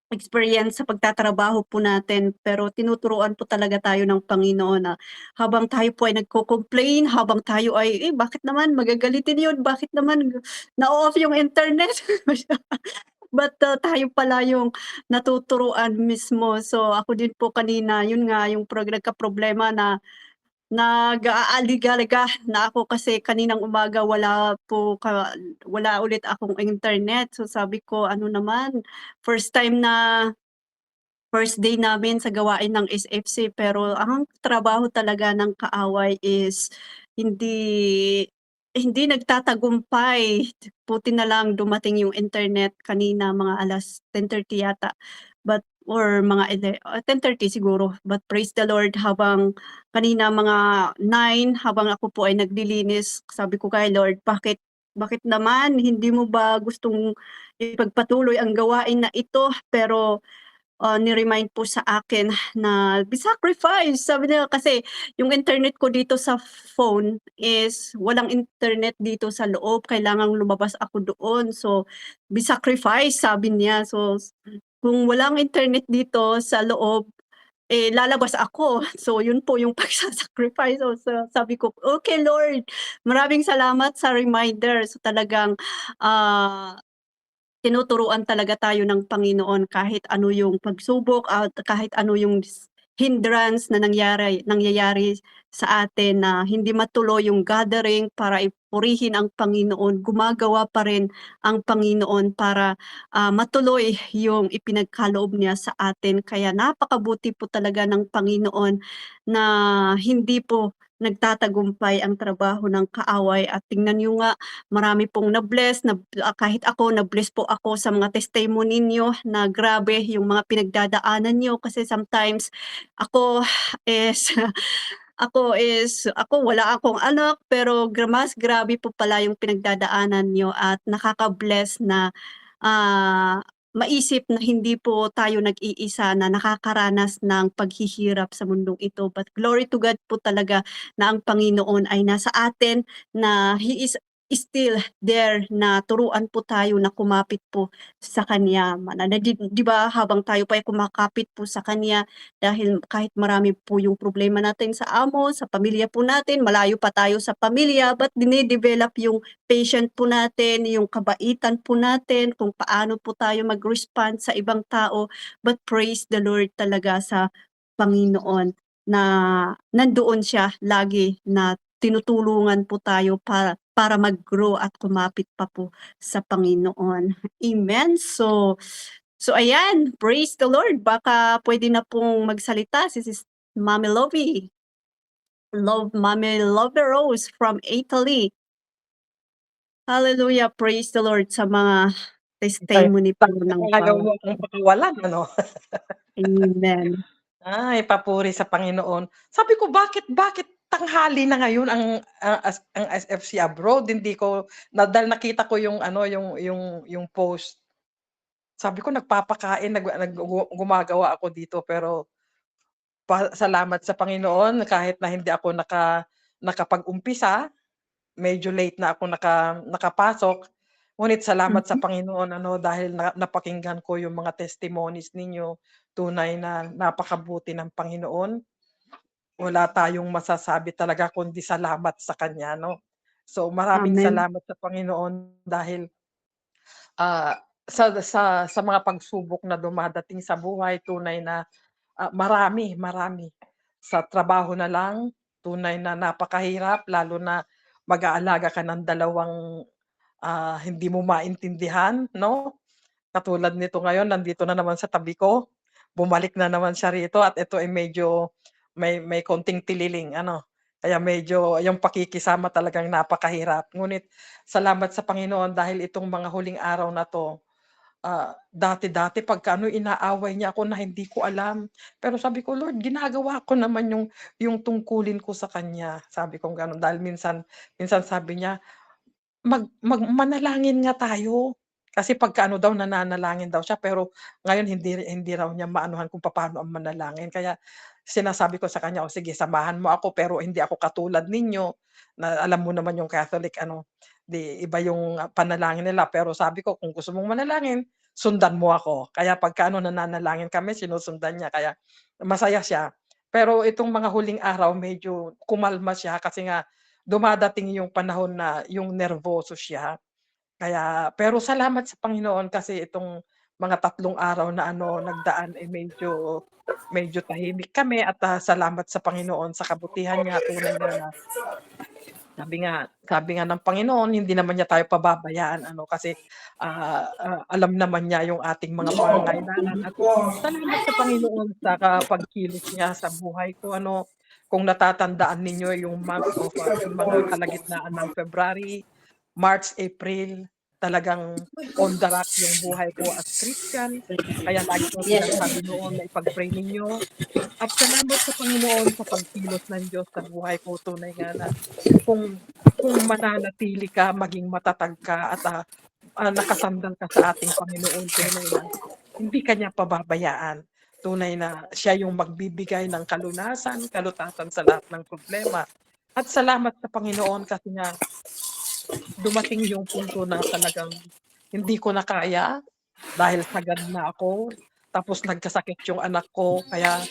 experience sa pagtatrabaho po natin, pero tinuturuan po talaga tayo ng Panginoon na habang tayo po ay nagko-complain, habang tayo ay, "Eh, bakit naman magagalitin 'yun, bakit naman na-o-off yung internet?" But, tayo pala yung natuturuan mismo. So, ako din po kanina, yun nga yung nagkaproblema na nag-aaligalaga na ako kasi kaninang umaga wala ulit akong internet. So, sabi ko, "Ano naman, first time na first day namin sa gawain ng SFC pero ang trabaho talaga ng kaaway is hindi hindi nagtatagumpay. Buti na lang dumating yung internet kanina mga alas 10:30 yata, but or mga 10:30 siguro. But praise the Lord, habang kanina mga 9 habang ako po ay naglilinis, sabi ko kay Lord, bakit naman hindi mo ba gustong ipagpatuloy ang gawain na ito? Pero ni-remind po sa akin na be sacrifice. Sabi nila kasi yung internet ko dito sa phone is walang internet dito sa loob, kailangang lumabas ako doon. So, be sacrifice sabi niya. So, kung walang internet dito sa loob, eh, lalabas ako. So, yun po yung pagsa-sacrifice. So, sabi ko, "Okay Lord, maraming salamat sa reminder." So, talagang, ah tinuturuan talaga tayo ng Panginoon kahit ano yung pagsubok at kahit ano yung hindrance na nangyayari sa atin na hindi matuloy yung gathering para purihin ang Panginoon, gumagawa pa rin ang Panginoon para, matuloy yung ipinagkaloob niya sa atin. Kaya napakabuti po talaga ng Panginoon na hindi po nagtatagumpay ang trabaho ng kaaway at tingnan niyo nga, marami pong na-bless kahit ako na-bless po ako sa mga testimony niyo na grabe yung mga pinagdadaanan niyo kasi sometimes ako is ako wala akong anak pero mas grabe po pala yung pinagdadaanan niyo at nakaka-bless na, maisip na hindi po tayo nag-iisa na nakakaranas ng paghihirap sa mundong ito. But glory to God po talaga na ang Panginoon ay nasa atin, na He is still there na turuan po tayo na kumapit po sa Kanya. Di ba habang tayo pa ay kumakapit po sa Kanya dahil kahit marami po yung problema natin sa amo, sa pamilya po natin, malayo pa tayo sa pamilya, but dine-develop yung patient po natin, yung kabaitan po natin, kung paano po tayo mag-respond sa ibang tao. But praise the Lord talaga sa Panginoon na nandoon siya lagi na tinutulungan po tayo para mag-grow at kumapit pa po sa Panginoon. Amen. So ayan, praise the Lord. Baka pwede na pong magsalita si Mami Lovey. Mami Lovey Rose from Italy. Hallelujah, praise the Lord sa mga testimony po ng Agaw bawat. mo akong pakawalan, ano? Amen. Ay, papuri sa Panginoon. Sabi ko, bakit tanghali na ngayon ang SFC abroad? Hindi ko dahil nakita ko yung ano, yung post. Sabi ko nagpapakain, gumagawa ako dito pero salamat sa Panginoon kahit na hindi ako nakapag-umpisa, medyo late na ako nakapasok. Ngunit salamat sa Mhm. Panginoon ano dahil napakinggan ko yung mga testimonies ninyo. Tunay na napakabuti ng Panginoon. Wala tayong masasabi talaga kundi salamat sa kanya 'no. So, maraming Amen. salamat sa Panginoon dahil, sa mga pagsubok na dumadating sa buhay tunay na, marami. Sa trabaho na lang, tunay na napakahirap lalo na mag-aalaga ka ng hindi mo maintindihan, 'no? Katulad nito ngayon, nandito na naman sa tabi ko, bumalik na naman siya rito at ito ay medyo may konting tililing ano, kaya medyo yung pakikisama talagang napakahirap. Ngunit salamat sa Panginoon dahil itong mga huling araw na 'to, dati-dati pagka ano inaaway niya ako na hindi ko alam. Pero sabi ko, "Lord, ginagawa ko naman yung tungkulin ko sa kanya." Sabi kong gano'n dahil minsan minsan sabi niya, manalangin nga tayo." Kasi pagka ano daw nananalangin daw siya pero ngayon hindi raw niya maanuhan kung papaano ang manalangin. Kaya sinasabi ko sa kanya, "O sige samahan mo ako pero hindi ako katulad ninyo na alam mo naman yung Catholic ano, 'di iba yung panalangin nila." Pero sabi ko, "Kung gusto mong manalangin, sundan mo ako." Kaya pagka ano nananalangin kami sinusundan niya kaya masaya siya. Pero itong mga huling araw medyo kumalma siya kasi nga dumadating yung panahon na yung nerboso siya. Kaya pero salamat sa Panginoon kasi itong mga 3 araw na ano nagdaan, eh, medyo medyo tahimik kami at, salamat sa Panginoon sa kabutihan niya. Tunay nga na sabi nga ng Panginoon hindi naman niya tayo pababayaan ano kasi, alam naman niya yung ating mga pangangailangan at salamat sa Panginoon sa pagkilos niya sa buhay ko ano. Kung natatandaan ninyo yung month of, yung mga kalagitnaan ng February, March, April, talagang on the rock yung buhay ko as Christian. Kaya lagi kong sinasabi noon na ipag-pray ninyo at salamat sa Panginoon sa pagkilos ng Diyos sa buhay ko. Tunay nga na kung kung mananatili ka, maging matatag ka at, nakasandal ka sa ating Panginoon, tunay na hindi ka niya pababayaan. Tunay na siya yung magbibigay ng kalunasan, kalutasan sa lahat ng problema. At salamat sa Panginoon kasi nga dumating yung punto na talagang hindi ko na kaya dahil sagad na ako, tapos nagkasakit yung anak ko. Kaya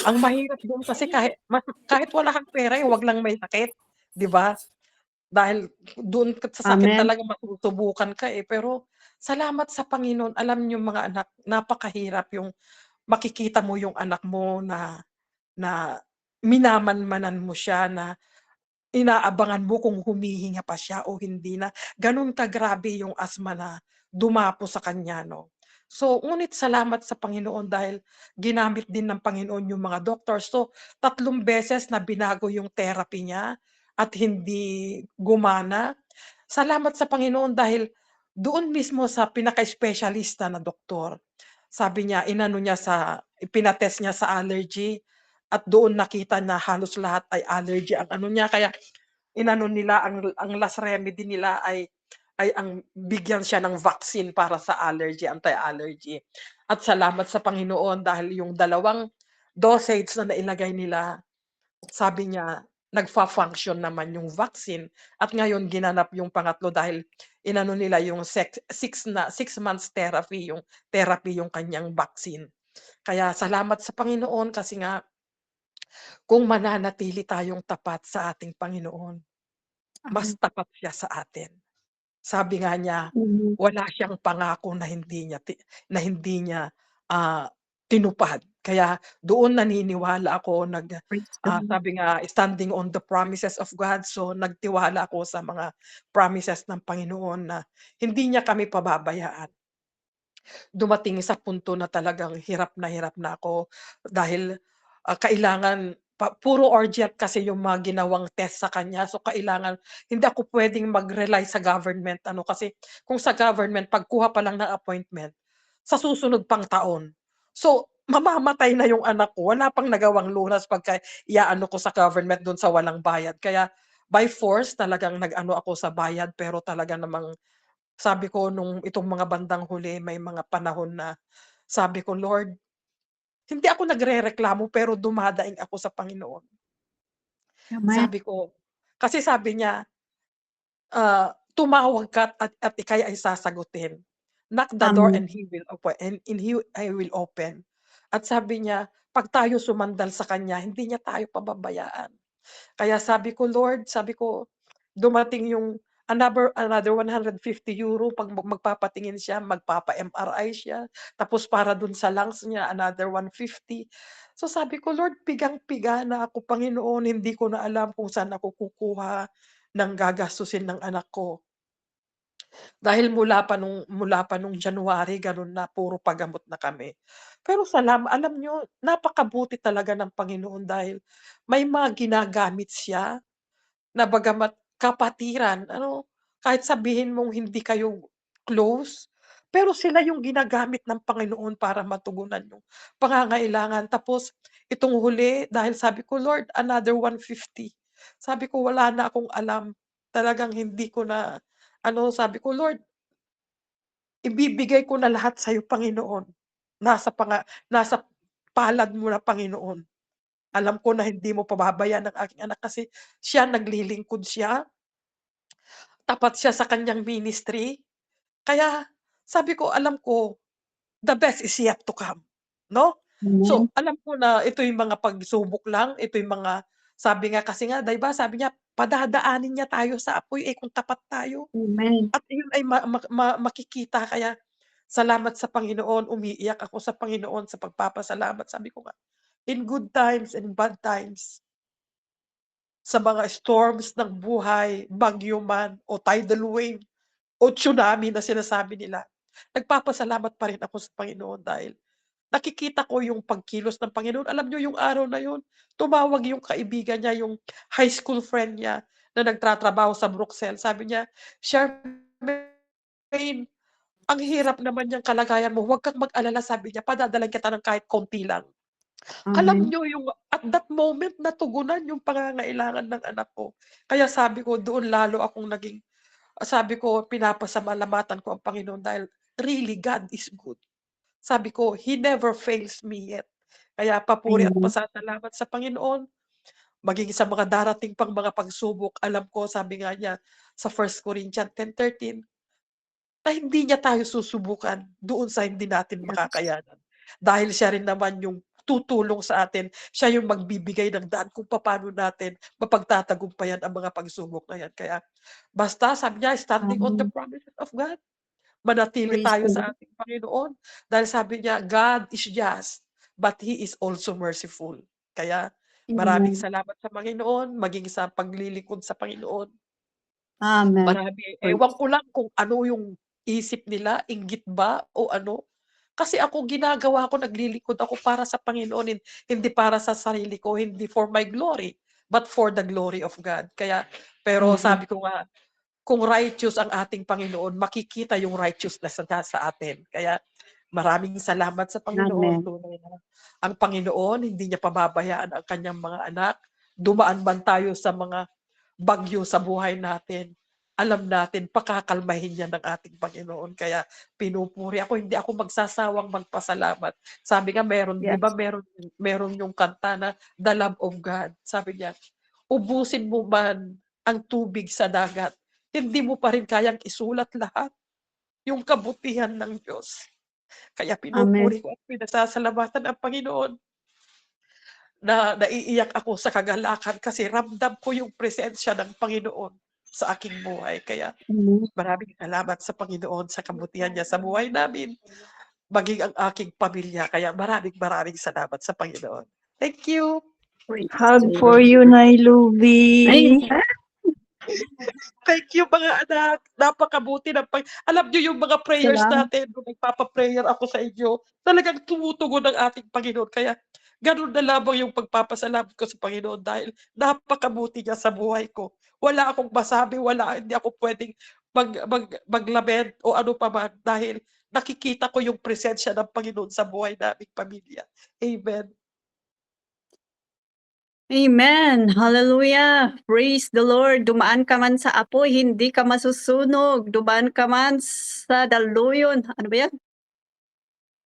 ang mahirap doon kasi kahit wala kang pera, eh, 'wag lang may sakit, 'di ba? Dahil doon sa sakit Amen. talaga masusubukan ka, eh. Pero salamat sa Panginoon, alam niyo mga anak, napakahirap yung makikita mo yung anak mo na na minamanmanan mo siya, na inaabangan mo kung humihinga pa siya o hindi na. Gano'n kagrabe yung asma na dumapo sa kanya 'no. So, ngunit salamat sa Panginoon dahil ginamit din ng Panginoon yung mga doctors. So, 3 beses na binago yung therapy niya at hindi gumana. Salamat sa Panginoon dahil doon mismo sa pinaka-espesyalista na doktor, sabi niya inano niya ipina-test niya sa allergy at doon nakita na halos lahat ay allergy ang ano niya. Kaya inano nila ang last remedy nila ay ang bigyan siya ng vaccine para sa allergy, anti-allergy. At salamat sa Panginoon dahil yung 2 dosage na nailagay nila, sabi niya nagfa-function naman yung vaccine at ngayon ginanap yung pangatlo dahil inano nila yung 6 months therapy yung kanyang vaccine. Kaya salamat sa Panginoon kasi nga kung mananatili tayong tapat sa ating Panginoon, mas tapat siya sa atin. Sabi nga niya, Mhm. wala siyang pangako na hindi niya, ah, tinupad. Kaya doon naniniwala ako Praise the Lord. sabi nga standing on the promises of God, so nagtiwala ako sa mga promises ng Panginoon na hindi niya kami pababayaan. Dumating sa punto na talagang hirap na ako dahil, kailangan puro orgyat kasi yung mga ginawang test sa kanya. So, kailangan hindi ako puwedeng mag-rely sa government ano, kasi kung sa government pagkuha pa lang ng appointment, sa susunod pang taon. So, mamamatay na yung anak ko, wala pang nagawang lunas pagka iaano ko sa government dun sa walang bayad. Kaya by force talagang nag-ano ako sa bayad pero talaga namang sabi ko nung itong mga bandang huli may mga panahon na sabi ko, "Lord," hindi ako nagrereklamo pero dumadaing ako sa Panginoon. Amen. Sabi ko kasi sabi niya, "Tumawag ka at ika'y ay sasagutin. Knock the door Amen. and he will open and he I will open." At sabi niya, 'pag tayo sumandal sa kanya hindi niya tayo pababayaan. Kaya sabi ko, "Lord," sabi ko, dumating yung another €150 'pag magpapatingin siya, magpapa-MRI siya, tapos para dun sa lungs niya another 150. So sabi ko, "Lord, pigang-piga na ako Panginoon, hindi ko na alam kung saan ako kukuha ng gagastusin ng anak ko." Dahil mula pa nung January gano'n na, puro pagamot na kami. Pero alam niyo, napakabuti talaga ng Panginoon dahil may mga ginagamit siya na bagamat kapatiran ano, kahit sabihin mong hindi kayo close, pero sila yung ginagamit ng Panginoon para matugunan yung pangangailangan. Tapos itong huli dahil sabi ko, "Lord, another 150." Sabi ko, "Wala na akong alam." Talagang hindi ko na ano, sabi ko, "Lord, ibibigay ko na lahat sa'yo, Panginoon. Nasa palad mo na, Panginoon. Alam ko na hindi mo pababayaan ang aking anak kasi naglilingkod siya, tapat siya sa kanyang ministry." Kaya sabi ko, alam ko, the best is yet to come, 'no? Amen. So, alam ko na ito yung mga pagsubok lang, ito yung mga sabi nga kasi nga 'di ba sabi niya, padadaanin niya tayo sa apoy, eh, kung tapat tayo. Amen. At yun ay makikita kaya salamat sa Panginoon, umiiyak ako sa Panginoon sa pagpapasalamat. Sabi ko nga, in good times and bad times, sa mga storms ng buhay, bagyo man o tidal wave o tsunami na sinasabi nila, nagpapasalamat pa rin ako sa Panginoon dahil nakikita ko yung pagkilos ng Panginoon. Alam niyo yung araw na yun, tumawag yung kaibigan niya, yung high school friend niya na nagtatrabaho sa Bruxelles. Sabi niya, "Charmaine, ang hirap naman yung kalagayan mo, huwag kang mag-alala," sabi niya, "padadalhan kita ng kahit konti lang." Alam Amen. niyo yung at that moment natugunan yung pangangailangan ng anak ko. Kaya sabi ko doon lalo akong sabi ko pinapasalamatan ko ang Panginoon dahil really God is good. Sabi ko, He never fails me yet. Kaya papuri at Amen. pasasalamat sa Panginoon, maging sa mga darating pang mga pagsubok. Alam ko sabi nga niya sa 1 Corinthians 10:13 na hindi niya tayo susubukan doon sa hindi natin Yes. makakayanan. Dahil siya rin naman yung tutulong sa atin, siya yung magbibigay ng daan kung paano natin mapagtatagumpayan ang mga pagsubok na yan. Kaya basta sabi niya, standing on the Amen. promises of God, manatili Praise tayo the sa Lord. ating Panginoon. Dahil sabi niya, God is just, but He is also merciful. Kaya maraming Amen. salamat sa Panginoon, maging sa paglilingkod sa Panginoon. Amen. Marami, ewan Praise. ko lang kung ano yung isip nila, inggit ba o ano. Kasi ako ginagawa ko, naglilingkod ako para sa Panginoon, hindi para sa sarili ko, hindi for my glory, but for the glory of God. Kaya, pero Amen. sabi ko nga, kung righteous ang ating Panginoon, makikita yung righteousness na sa atin. Kaya maraming salamat sa Panginoon. Amen. Tunay na ang Panginoon, hindi niya pababayaan ang kanyang mga anak. Dumaan man tayo sa mga bagyo sa buhay natin, alam natin pakakalmahin yan ng ating Panginoon. Kaya pinupuri ako, hindi ako magsasawang magpasalamat. Sabi nga meron, 'di ba Yes. meron yung kanta na The Love of God. Sabi niya, ubusin mo man ang tubig sa dagat, hindi mo pa rin kayang isulat lahat yung kabutihan ng Diyos. Kaya Amen. pinupuri ko at pinasasalamatan ang Panginoon na naiiyak ako sa kagalakan kasi ramdam ko yung presensya ng Panginoon sa aking buhay. Kaya Amen. maraming salamat sa Panginoon sa kabutihan niya sa buhay namin, maging ang aking pamilya. Kaya maraming salamat sa Panginoon. Thank you. Praise the Hug for Lord. you, Nailubi. Amen. Thank you mga anak. Napakabuti ng alam niyo yung mga prayers Salamat. natin, kung nagpapa-prayer ako sa inyo, talagang tumutugon ang ating Panginoon. Kaya gano'n na lamang yung pagpapasalamat ko sa Panginoon dahil napakabuti niya sa buhay ko. Wala akong masabi, hindi ako puwedeng maglament o ano pa man dahil nakikita ko yung presensya ng Panginoon sa buhay naming pamilya. Amen. Amen. Hallelujah. Praise the Lord. Dumaan ka man sa apoy, hindi ka masusunog. Dumaan ka man sa daluyon. Ano ba yan?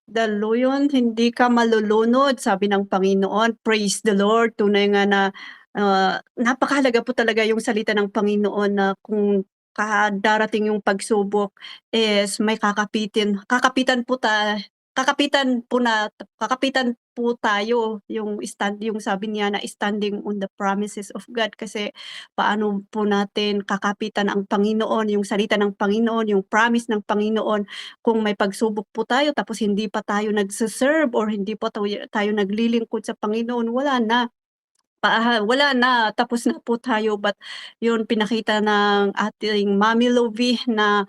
Daluyon, hindi ka malulunod, sabi ng Panginoon. Praise the Lord. Tunay nga na napakahalaga po talaga yung salita ng Panginoon na kung darating yung pagsubok is may kakapitan po tayo yung yung sabi niya na standing on the promises of God kasi paano po natin kakapitan ang Panginoon, yung salita ng Panginoon, yung promise ng Panginoon kung may pagsubok po tayo tapos hindi pa tayo nagse-serve or hindi pa tayo naglilingkod sa Panginoon, wala na. wala na, tapos na po tayo, but yun pinakita ng ating Mommy Lovie na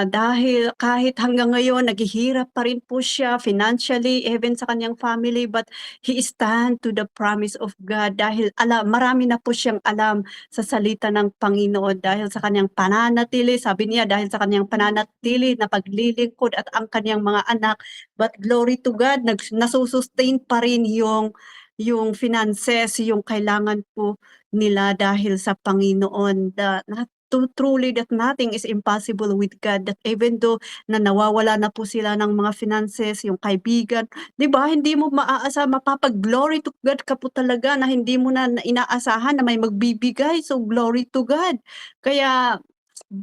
dahil kahit hanggang ngayon naghihirap pa rin po siya financially, even sa kanyang family, but he stand to the promise of God dahil marami na po siyang alam sa salita ng Panginoon dahil sa kanyang pananatili, sabi niya dahil sa kanyang pananatili na paglilingkod at ang kanyang mga anak, but glory to God, nasusustain pa rin yung finances, yung kailangan po nila dahil sa Panginoon. Truly that nothing is impossible with God. That even though na nawawala na po sila ng mga finances, yung kaibigan, 'di ba? Hindi mo mapapag-glory to God ka po talaga na hindi mo na inaasahan na may magbibigay. So glory to God. Kaya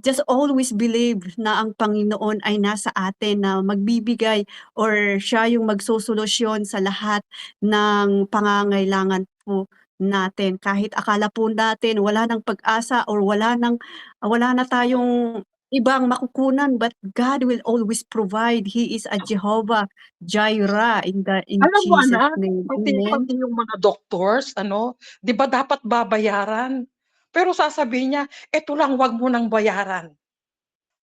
just always believe na ang Panginoon ay nasa atin na magbibigay or siya yung magsosolusyon sa lahat ng pangangailangan po natin. Kahit akala po natin wala ng pag-asa or wala na tayong ibang makukunan, but God will always provide. He is a Jehovah Jireh in Alam mo Jesus anak, name. pati Amen. yung mga doctors ano, 'di ba dapat babayaran? Pero sasabihin niya, "Eto lang, wag mo nang bayaran."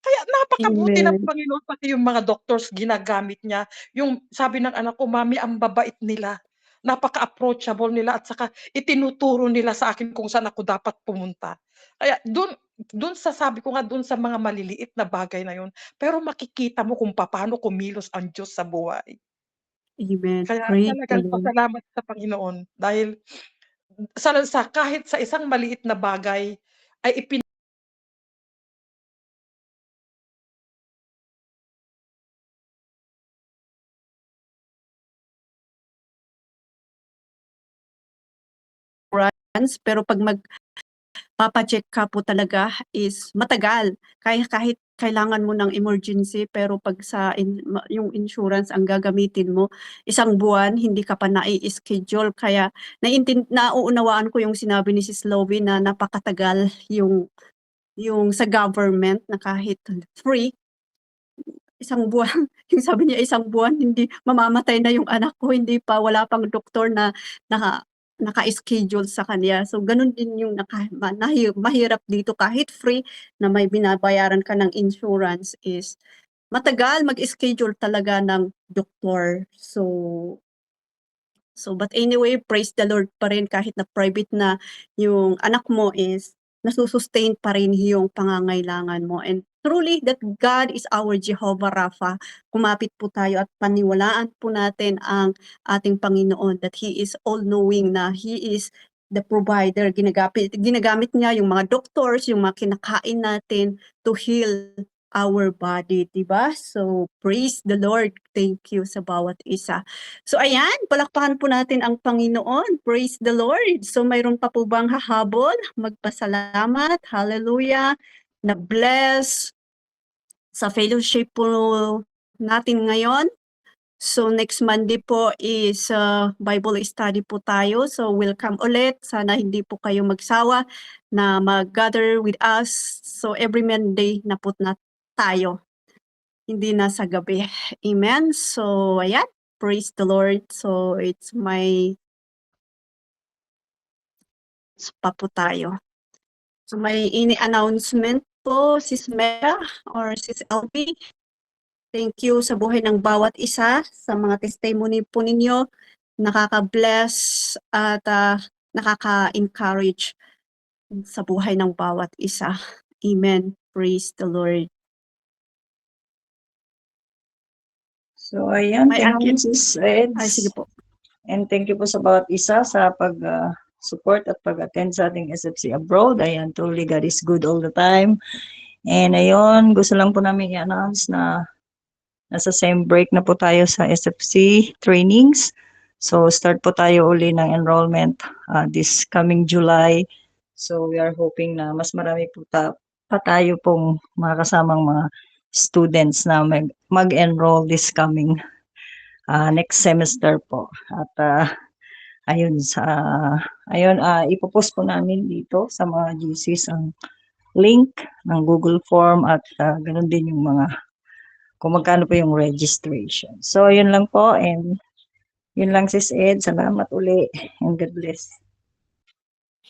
Kaya napakabuti ng Amen. Panginoon, pati yung mga doctors ginagamit niya. Yung sabi ng anak ko, "Mommy, ang babait nila, napaka-approachable nila at saka itinuturo nila sa akin kung saan ako dapat pumunta." Kaya dun sa sabi ko nga dun sa mga maliliit na bagay na yun, pero makikita mo kung papaano kumilos ang Diyos sa buhay. Amen. Kaya Praise the talagang Lord. pasalamat sa Panginoon dahil kahit sa isang maliit na bagay ay Pero pag magpapa-check ka po talaga is matagal. Kahit kailangan mo ng emergency, pero pag yung insurance ang gagamitin mo, 1 buwan hindi ka pa nai-schedule. Kaya nauunawaan ko yung sinabi ni Sis Lovie na napakatagal yung sa government na kahit free, 1 buwan, yung sabi niya 1 buwan hindi mamamatay na yung anak ko, wala pang doktor na naka-schedule sa kanya. So ganun din yung mahirap dito kahit free na may binabayaran ka ng insurance is matagal mag-schedule talaga ng doktor. But anyway, praise the Lord pa rin kahit na private na yung anak mo is nasusustain pa rin yung pangangailangan mo. And truly that God is our Jehovah Rapha. Kumapit po tayo at paniwalaan po natin ang ating Panginoon that He is all-knowing, na He is the provider. Ginagamit niya yung mga doctors, yung mga kinakain natin to heal our body, diba? So, praise the Lord. Thank you sa bawat isa. So ayan, palakpakan po natin ang Panginoon. Praise the Lord. So mayroon pa po bang hahabol? Magpasalamat. Hallelujah. Na-bless sa fellowship po natin ngayon. So next Monday po is Bible study po tayo. So welcome ulit. Sana hindi po kayo magsawa na mag-gather with us. So every Monday na po na tayo. Hindi na sa gabi. Amen. So ayan. Praise the Lord. So, it's pa po tayo. So, may ini-announcement po, Sis Mera or Sis LB. Thank you sa buhay ng bawat isa, sa mga testimony po ninyo. Nakaka-bless at nakaka-encourage sa buhay ng bawat isa. Amen. Praise the Lord. So, ayan, May thank you, akin. Sis Eds. Ay, sige po. And thank you po sa bawat isa sa pag-support at pag-attend sa ating SFC Abroad. Ayan, truly God is good all the time. And ayun, gusto lang po namin i-announce na nasa same break na po tayo sa SFC trainings. So, start po tayo uli ng enrollment this coming July. So, we are hoping na mas marami po pa tayo pong mga kasamang mga students na mag-enroll this coming next semester po. At ayun, ipopost po namin dito sa mga GCs ang link ng Google Form at ganun din yung mga kung magkano po yung registration. So, yun lang po and yun lang Sis Ed. Salamat uli and God bless.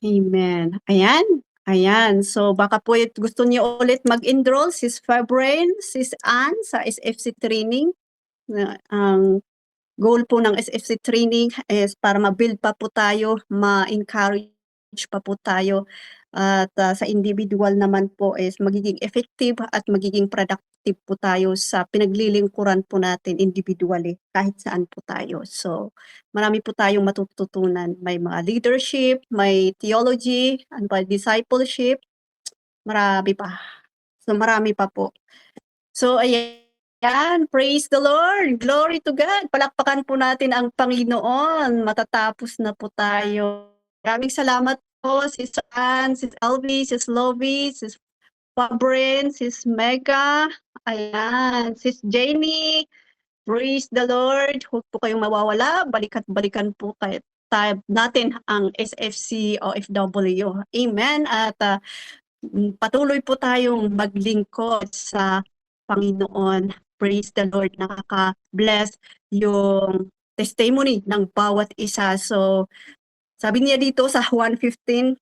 Amen. Ayan. Ayan. So, baka po gusto niyo ulit mag-enroll, Sis Fabren, Sis Ann, sa SFC training. Ang goal po ng SFC training is para ma-build pa po tayo, ma-encourage pa po tayo. At sa individual naman po is magiging effective at magiging productive po tayo sa pinaglilingkuran po natin individually kahit saan po tayo. So, marami po tayong matututunan. May mga leadership, may theology, ano pa, discipleship, marami pa. So, marami pa po. So, ayan, praise the Lord. Glory to God. Palakpakan po natin ang Panginoon. Matatapos na po tayo. Maraming salamat po, Sis Ann, Sis Alvi, Sis Lovie, Sis Fabren, Sis Mega, ayan, Sis Jenny. Praise the Lord. Huwag po kayong mawawala. Balikan po tayo natin ang SFC OFW. Amen. At patuloy po tayong maglingkod sa Panginoon. Praise the Lord. Nakaka-bless yung testimony ng bawat isa. So, sabi niya dito sa 1:15,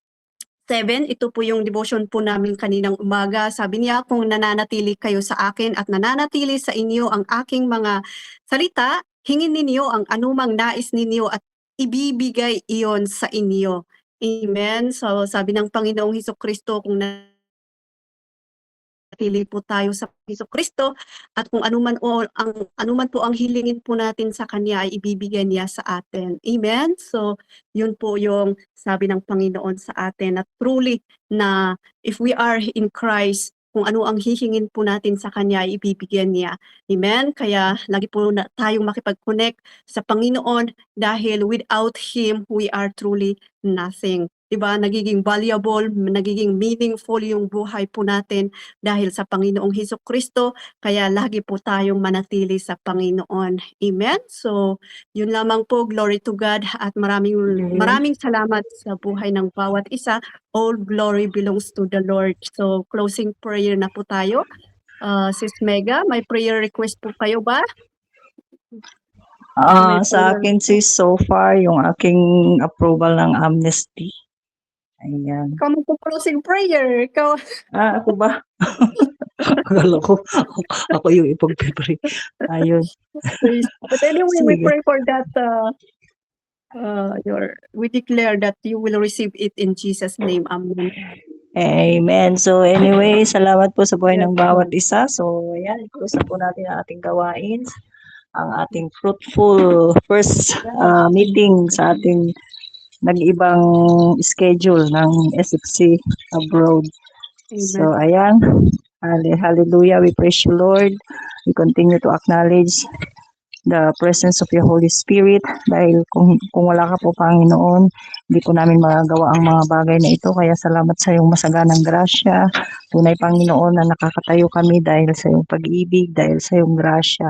7, ito po yung devotion po namin kaninang umaga. Sabi niya, kung nananatili kayo sa akin at nananatili sa inyo ang aking mga salita, hingin ninyo ang anumang nais ninyo at ibibigay iyon sa inyo. Amen. So, sabi ng Panginoong Hesukristo, kung nanatili po tayo sa Hesukristo at kung anuman po ang hilingin po natin sa Kanya ay ibibigay niya sa atin. Amen? So, yun po yung sabi ng Panginoon sa atin na truly na if we are in Christ, kung ano ang hihingin po natin sa Kanya ay ibibigyan niya. Amen? Kaya lagi po tayong makipag-connect sa Panginoon dahil without Him, we are truly nothing. Diba? Nagiging valuable, nagiging meaningful yung buhay po natin dahil sa Panginoong Hesukristo, kaya lagi po tayong manatili sa Panginoon. Amen? So, yun lamang po, glory to God, at maraming salamat sa buhay ng bawat isa. All glory belongs to the Lord. So, closing prayer na po tayo. Sis Mega, may prayer request po kayo ba? Sa akin sis, so far, yung aking approval ng amnesty. Ayan. Ikaw magpo-closing prayer. Ikaw. Ako ba? Akala ko, ako yung ipag-pray. Ayun. But anyway, we Sige. pray for that. We declare that you will receive it in Jesus' name. Amen. Amen. So anyway, salamat po sa buhay ng Yes, bawat isa. So ayan, close na po natin ang ating gawain. Ang ating fruitful first meeting sa ating nag-ibang schedule ng SFC abroad. So ayan, hallelujah, we praise you Lord. We continue to acknowledge the presence of your Holy Spirit dahil kung wala ka po Panginoon, hindi po namin magagawa ang mga bagay na ito. Kaya salamat sa iyong masaganang grasya. Tunay Panginoon na nakakatayo kami dahil sa iyong pag-ibig, dahil sa iyong grasya,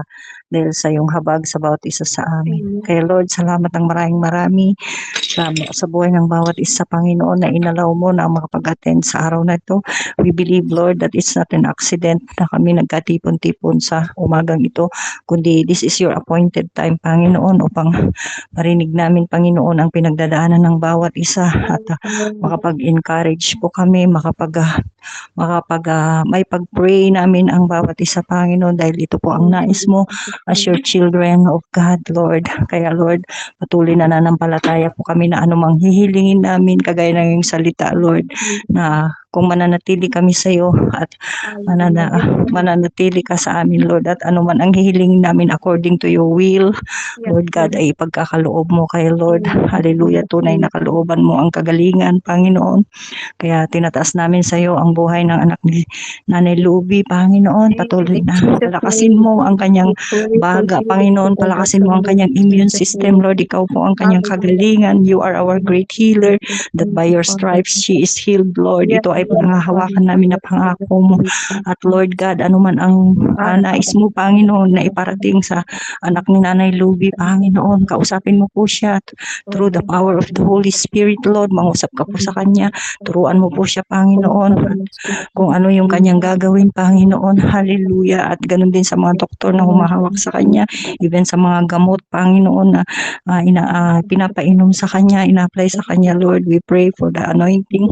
dahil sa iyong habag sa bawat isa sa amin. Kaya Lord, salamat ng marami sa buhay ng bawat isa Panginoon na inalaw mo na makapag-attend sa araw na ito. We believe Lord that it's not an accident na kami nagkatipon-tipon sa umagang ito, kundi this is your appointed time Panginoon upang marinig namin Panginoon ang pinagdadaanan ng bawat isa at makapag-encourage po kami, may pag-pray namin ang bawat isa Panginoon dahil ito po ang nais mo as your children of God Lord. Kaya Lord, patuloy na nanampalataya po kami na anumang hihilingin namin kagaya ng iyong salita Lord na kung mananatili kami sa iyo at mananatili ka sa amin Lord at anuman ang hihilingin namin according to your will Lord God ay ipagkakaloob mo kay Lord. Hallelujah, tunay na kalooban mo ang kagalingan Panginoon. Kaya tinataas namin sa iyo ang buhay ng anak ni Nanay Luby Panginoon. Patuloy na palakasin mo ang kanyang baga Panginoon, palakasin mo ang kanyang immune system Lord. Ikaw po ang kanyang kagalingan. You are our great healer that by your stripes she is healed Lord. Ito ay hawakan namin na pangako mo. At Lord God, ano man ang nais mo, Panginoon, na iparating sa anak ni Nanay Luby, Panginoon, kausapin mo po siya through the power of the Holy Spirit, Lord. Mangusap ka po sa kanya, turuan mo po siya, Panginoon, at kung ano yung kanyang gagawin, Panginoon. Hallelujah. At ganun din sa mga doktor na humahawak sa kanya, even sa mga gamot, Panginoon, na pinapainom sa kanya, ina-apply sa kanya, Lord. We pray for the anointing.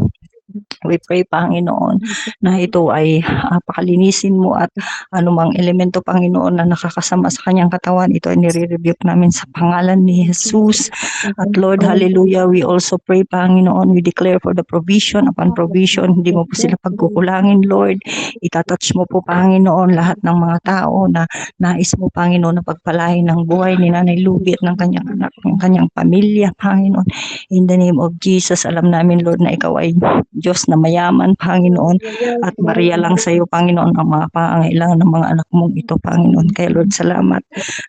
We pray, Panginoon, na ito ay pakalinisin mo at anumang elemento, Panginoon, na nakakasama sa kanyang katawan, ito ay nire-rebuke namin sa pangalan ni Jesus. At Lord, hallelujah, we also pray, Panginoon, we declare for the provision upon provision, hindi mo po sila pagkukulangin, Lord. Itatouch mo po, Panginoon, lahat ng mga tao na nais mo, Panginoon, na pagpalain ng buhay ni Nanay Luby at ng kanyang anak, ng kanyang pamilya, Panginoon. In the name of Jesus, alam namin, Lord, na ikaw ay Diyos na mayaman, Panginoon, at bariya lang sa iyo, Panginoon, ang mga pangangailangan ng mga anak mong ito, Panginoon. Kaya Lord, salamat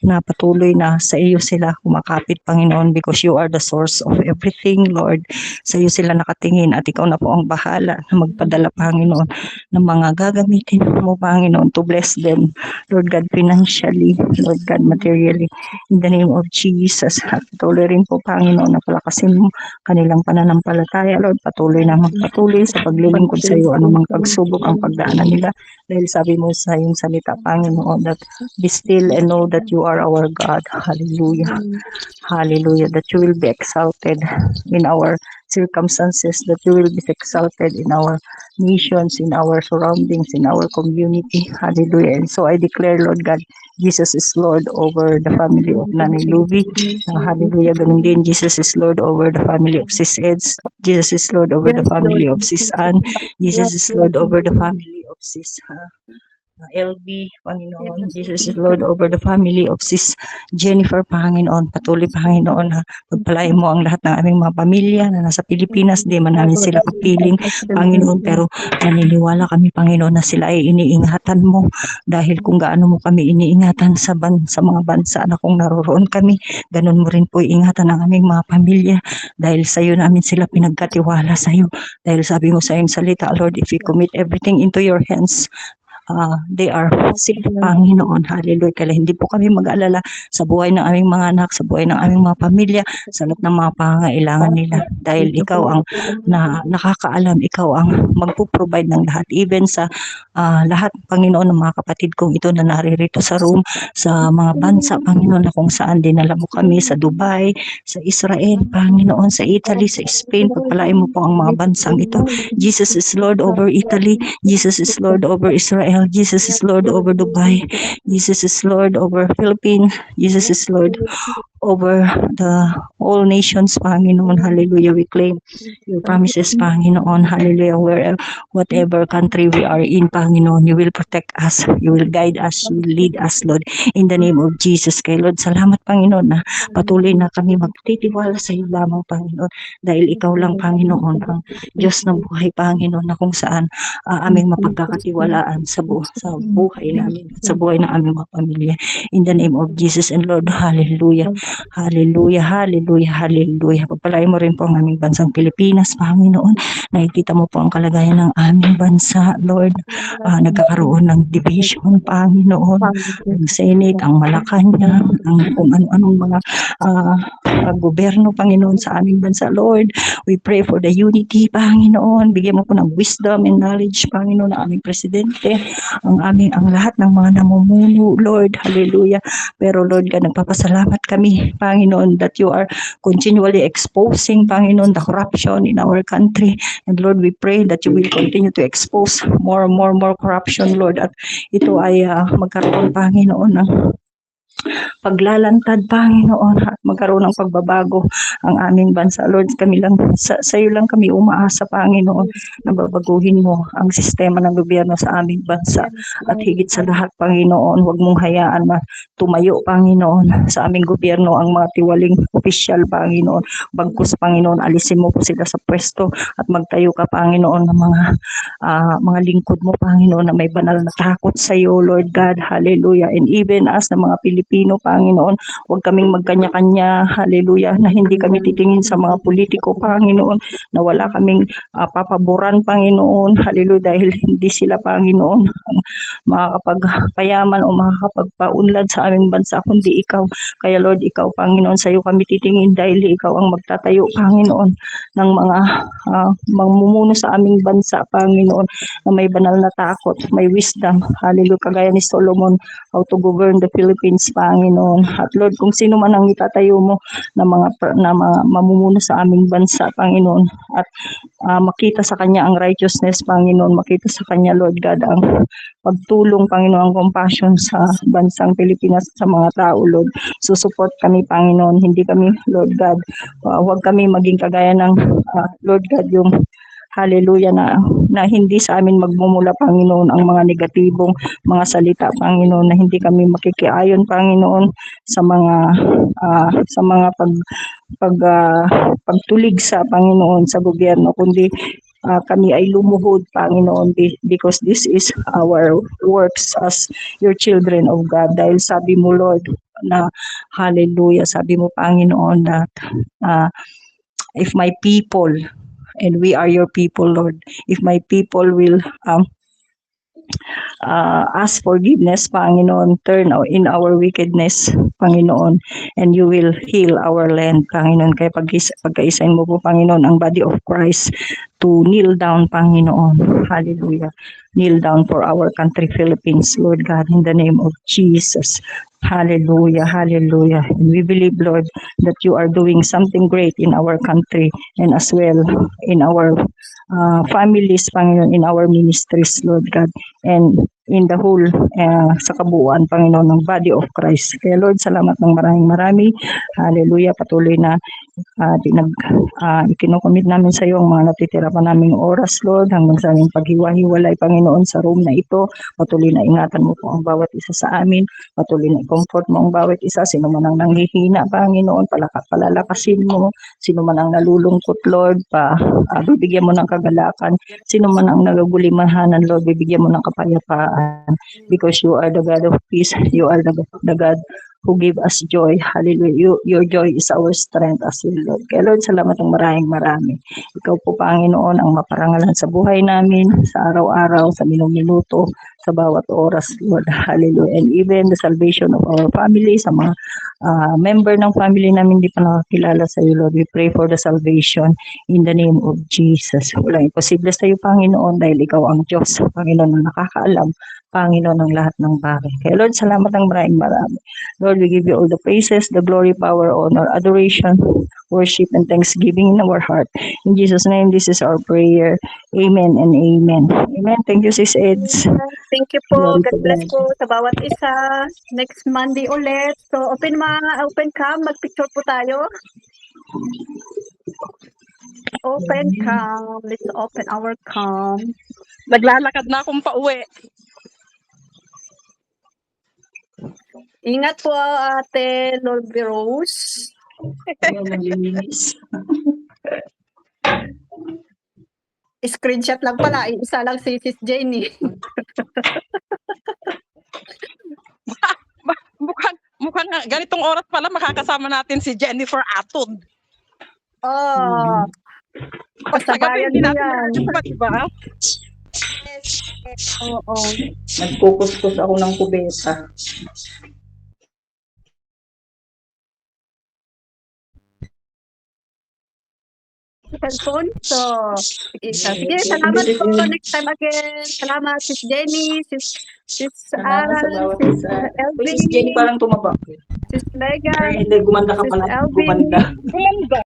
na patuloy na sa iyo sila kumakapit, Panginoon, because you are the source of everything, Lord. Sa iyo sila nakatingin at ikaw na po ang bahala na magpadala, Panginoon, ng mga gagamitin mo, Panginoon, to bless them, Lord God, financially, Lord God, materially, in the name of Jesus. At patuloy rin po, Panginoon, na palakasin mo kanilang pananampalataya, Lord, patuloy na magpatuloy sa paglilingkod sa iyo, anumang pagsubok ang pagdaanan nila. Dahil sabi mo sa iyong salita, Panginoon, that be still and know that you are our God. Hallelujah. Hallelujah. That you will be exalted in our circumstances, that you will be exalted in our nations, in our surroundings, in our community. Hallelujah. And so I declare, Lord God, Jesus is Lord over the family of Nanay Luby. Hallelujah. Ganun din, Jesus is Lord over the family of Sis Eds. Jesus is Lord over the family of Sis Ann. Jesus is Lord over the family of Sis LB, Panginoon. Jesus is Lord over the family of Sis Jennifer, Panginoon. Patuloy, Panginoon, na pagpalain mo ang lahat ng aming mga pamilya na nasa Pilipinas. Di man namin sila kapiling, Panginoon, pero naniniwala kami, Panginoon, na sila ay iniingatan mo dahil kung gaano mo kami iniingatan sa mga bansa na kung naroroon kami, ganun mo rin po iingatan ang aming mga pamilya dahil sa iyo namin sila pinagkatiwala sa iyo. Dahil sabi mo sa iyong salita, Lord, if we commit everything into your hands, they are safe, Panginoon. Hallelujah. Kaya hindi po kami mag-alala sa buhay ng aming mga anak, sa buhay ng aming mga pamilya, sa lahat ng mga pangangailangan nila. Dahil ikaw ang nakakaalam, ikaw ang magpo-provide ng lahat. Even sa lahat, Panginoon, ng mga kapatid kong ito na naririto sa room, sa mga bansa, Panginoon, na kung saan dinala mo kami, sa Dubai, sa Israel, Panginoon, sa Italy, sa Spain. Pagpalain mo po ang mga bansang ito. Jesus is Lord over Italy. Jesus is Lord over Israel. Jesus is Lord over Dubai. Jesus is Lord over Philippines. Jesus is Lord over the all nations, Panginoon. Hallelujah. We claim your promises, Panginoon. Hallelujah. Whatever country we are in, Panginoon, you will protect us. You will guide us. You will lead us, Lord. In the name of Jesus. Kay Lord, salamat, Panginoon, na patuloy na kami magtitiwala sa iyo lamang, Panginoon. Dahil ikaw lang, Panginoon, ang Diyos ng buhay, Panginoon, na kung saan aming mapagkakatiwalaan sa buhay namin, sa buhay ng aming mga pamilya. In the name of Jesus and Lord, hallelujah. Hallelujah, hallelujah, hallelujah. Pagpalain mo rin po ang aming bansang Pilipinas, Panginoon. Nakikita mo po ang kalagayan ng aming bansa, Lord. Nagkakaroon ng division, Panginoon. Ang Senate, ang Malacanang, ang kung ano-anong mga gobyerno, Panginoon, sa aming bansa, Lord. We pray for the unity, Panginoon. Bigyan mo po ng wisdom and knowledge, Panginoon, ng aming presidente, ang lahat ng mga namumuno, Lord. Hallelujah. Pero Lord, nagpapasalamat kami, Panginoon, that you are continually exposing, Panginoon, the corruption in our country. And Lord, we pray that you will continue to expose more corruption, Lord. At ito ay magkaroon, Panginoon, ng paglalantad, Panginoon, at magkaroon ng pagbabago ang aming bansa. Lord, kami lang, sa iyo lang kami umaasa, Panginoon, na babaguhin mo ang sistema ng gobyerno sa aming bansa. At higit sa lahat, Panginoon, huwag mong hayaan na tumayo, Panginoon, sa aming gobyerno ang mga tiwaling opisyal, Panginoon. Bagkus, Panginoon, alisin mo po sila sa pwesto at magtayo ka, Panginoon, ng mga lingkod mo, Panginoon, na may banal na takot sa iyo, Lord God. Hallelujah. And even as na mga Pilipino, Pilipino, Panginoon. Huwag kaming magkanya-kanya, hallelujah, na hindi kami titingin sa mga politiko, Panginoon, na wala kaming papaboran, Panginoon, hallelujah, dahil hindi sila, Panginoon, ang makakapagpayaman o makakapagpaunlad sa aming bansa, kundi ikaw. Kaya Lord, ikaw, Panginoon, sa iyo kami titingin dahil ikaw ang magtatayo, Panginoon, ng mga mamumuno sa aming bansa, Panginoon, na may banal na takot, may wisdom, hallelujah, kagaya ni Solomon, how to govern the Philippines, Panginoon. At Lord, kung sino man ang itatayo mo na mga mamumuno sa aming bansa, Panginoon, at makita sa kanya ang righteousness, Panginoon, makita sa kanya, Lord God, ang pagtulong, Panginoon, ang compassion sa bansang Pilipinas, sa mga tao, Lord. Susupport kami, Panginoon, hindi kami, Lord God, huwag kami maging kagaya ng, Lord God, yung hallelujah, na hindi sa amin magmumula, Panginoon, ang mga negatibong mga salita, Panginoon, na hindi kami makikiayon, Panginoon, sa mga pagtulig sa Panginoon, sa gobyerno, kundi kami ay lumuhod, Panginoon, because this is our works as your children of God. Dahil sabi mo, Lord, na hallelujah, sabi mo, Panginoon, that if my people, and we are your people, Lord, if my people will ask forgiveness, Panginoon, turn in our wickedness, Panginoon, and you will heal our land, Panginoon. Kaya pagkaisahin mo po, Panginoon, ang body of Christ to kneel down, Panginoon. Hallelujah. Kneel down for our country, Philippines, Lord God, in the name of Jesus. Hallelujah, hallelujah. And we believe, Lord, that you are doing something great in our country and as well in our families, Panginoon, in our ministries, Lord God, and in the whole, sa kabuuan, Panginoon, ng body of Christ. Kaya Lord, salamat ng marami. Hallelujah, patuloy na ikinukomit namin sa iyo ang mga natitira pa naming oras, Lord, hanggang sa aming paghiwa-hiwalay, Panginoon, sa room na ito. Patuloy na ingatan mo po ang bawat isa sa amin. Patuloy na i-comfort mo ang bawat isa. Sino man ang nanghihina, Panginoon, palalakasin mo. Sino man ang nalulungkot, Lord, bibigyan mo ng kagalakan. Sino man ang nagagulimahanan, Lord, bibigyan mo ng kapayapaan. Because you are the God of peace. You are the God who give us joy. Hallelujah. Your joy is our strength as well, Lord. Kaya Lord, salamat ng marami. Ikaw po, Panginoon, ang maparangalan sa buhay namin, sa araw-araw, sa minuto, sa bawat oras, Lord. Hallelujah. And even the salvation of our family, sa mga member ng family namin hindi pa nakakilala sa iyo, Lord. We pray for the salvation in the name of Jesus. Walang imposible sa iyo, Panginoon, dahil ikaw ang Diyos, Panginoon, na nakakaalam, Panginoon, ng lahat ng bagay. Kaya Lord, salamat ng marami. Lord, we give you all the praises, the glory, power, honor, adoration, worship, and thanksgiving in our heart. In Jesus' name, this is our prayer. Amen and amen. Amen. Thank you, Sis Eds. Thank you po. Glory to God bless God. po sa bawat isa. Next Monday ulit. So, open cam. Mag-picture po tayo. Open cam. Let's open our cam. Naglalakad na akong pauwi. Ingat po, Ate Lorby Rose. Ayan, naglilinis. Screenshot lang pala. Isa lang si Sis Jenny. Mukhang ganitong oras pala makakasama natin si Jennifer Atod. Oh. Pasabayan Hindi mo natin yan. nakakasama, diba? Oo. Nagkukuskus ako ng kubeta. Cellphone. So, sige, salamat po. Next time again. Salamat, Sis Jenny, Sis Salamat sa Ann, bawat Sis isa. Elvin, Sis Jenny parang tumaba. Sis Megan, Ay, hindi, gumanda ka Sis pala. Elvin. Gumanda.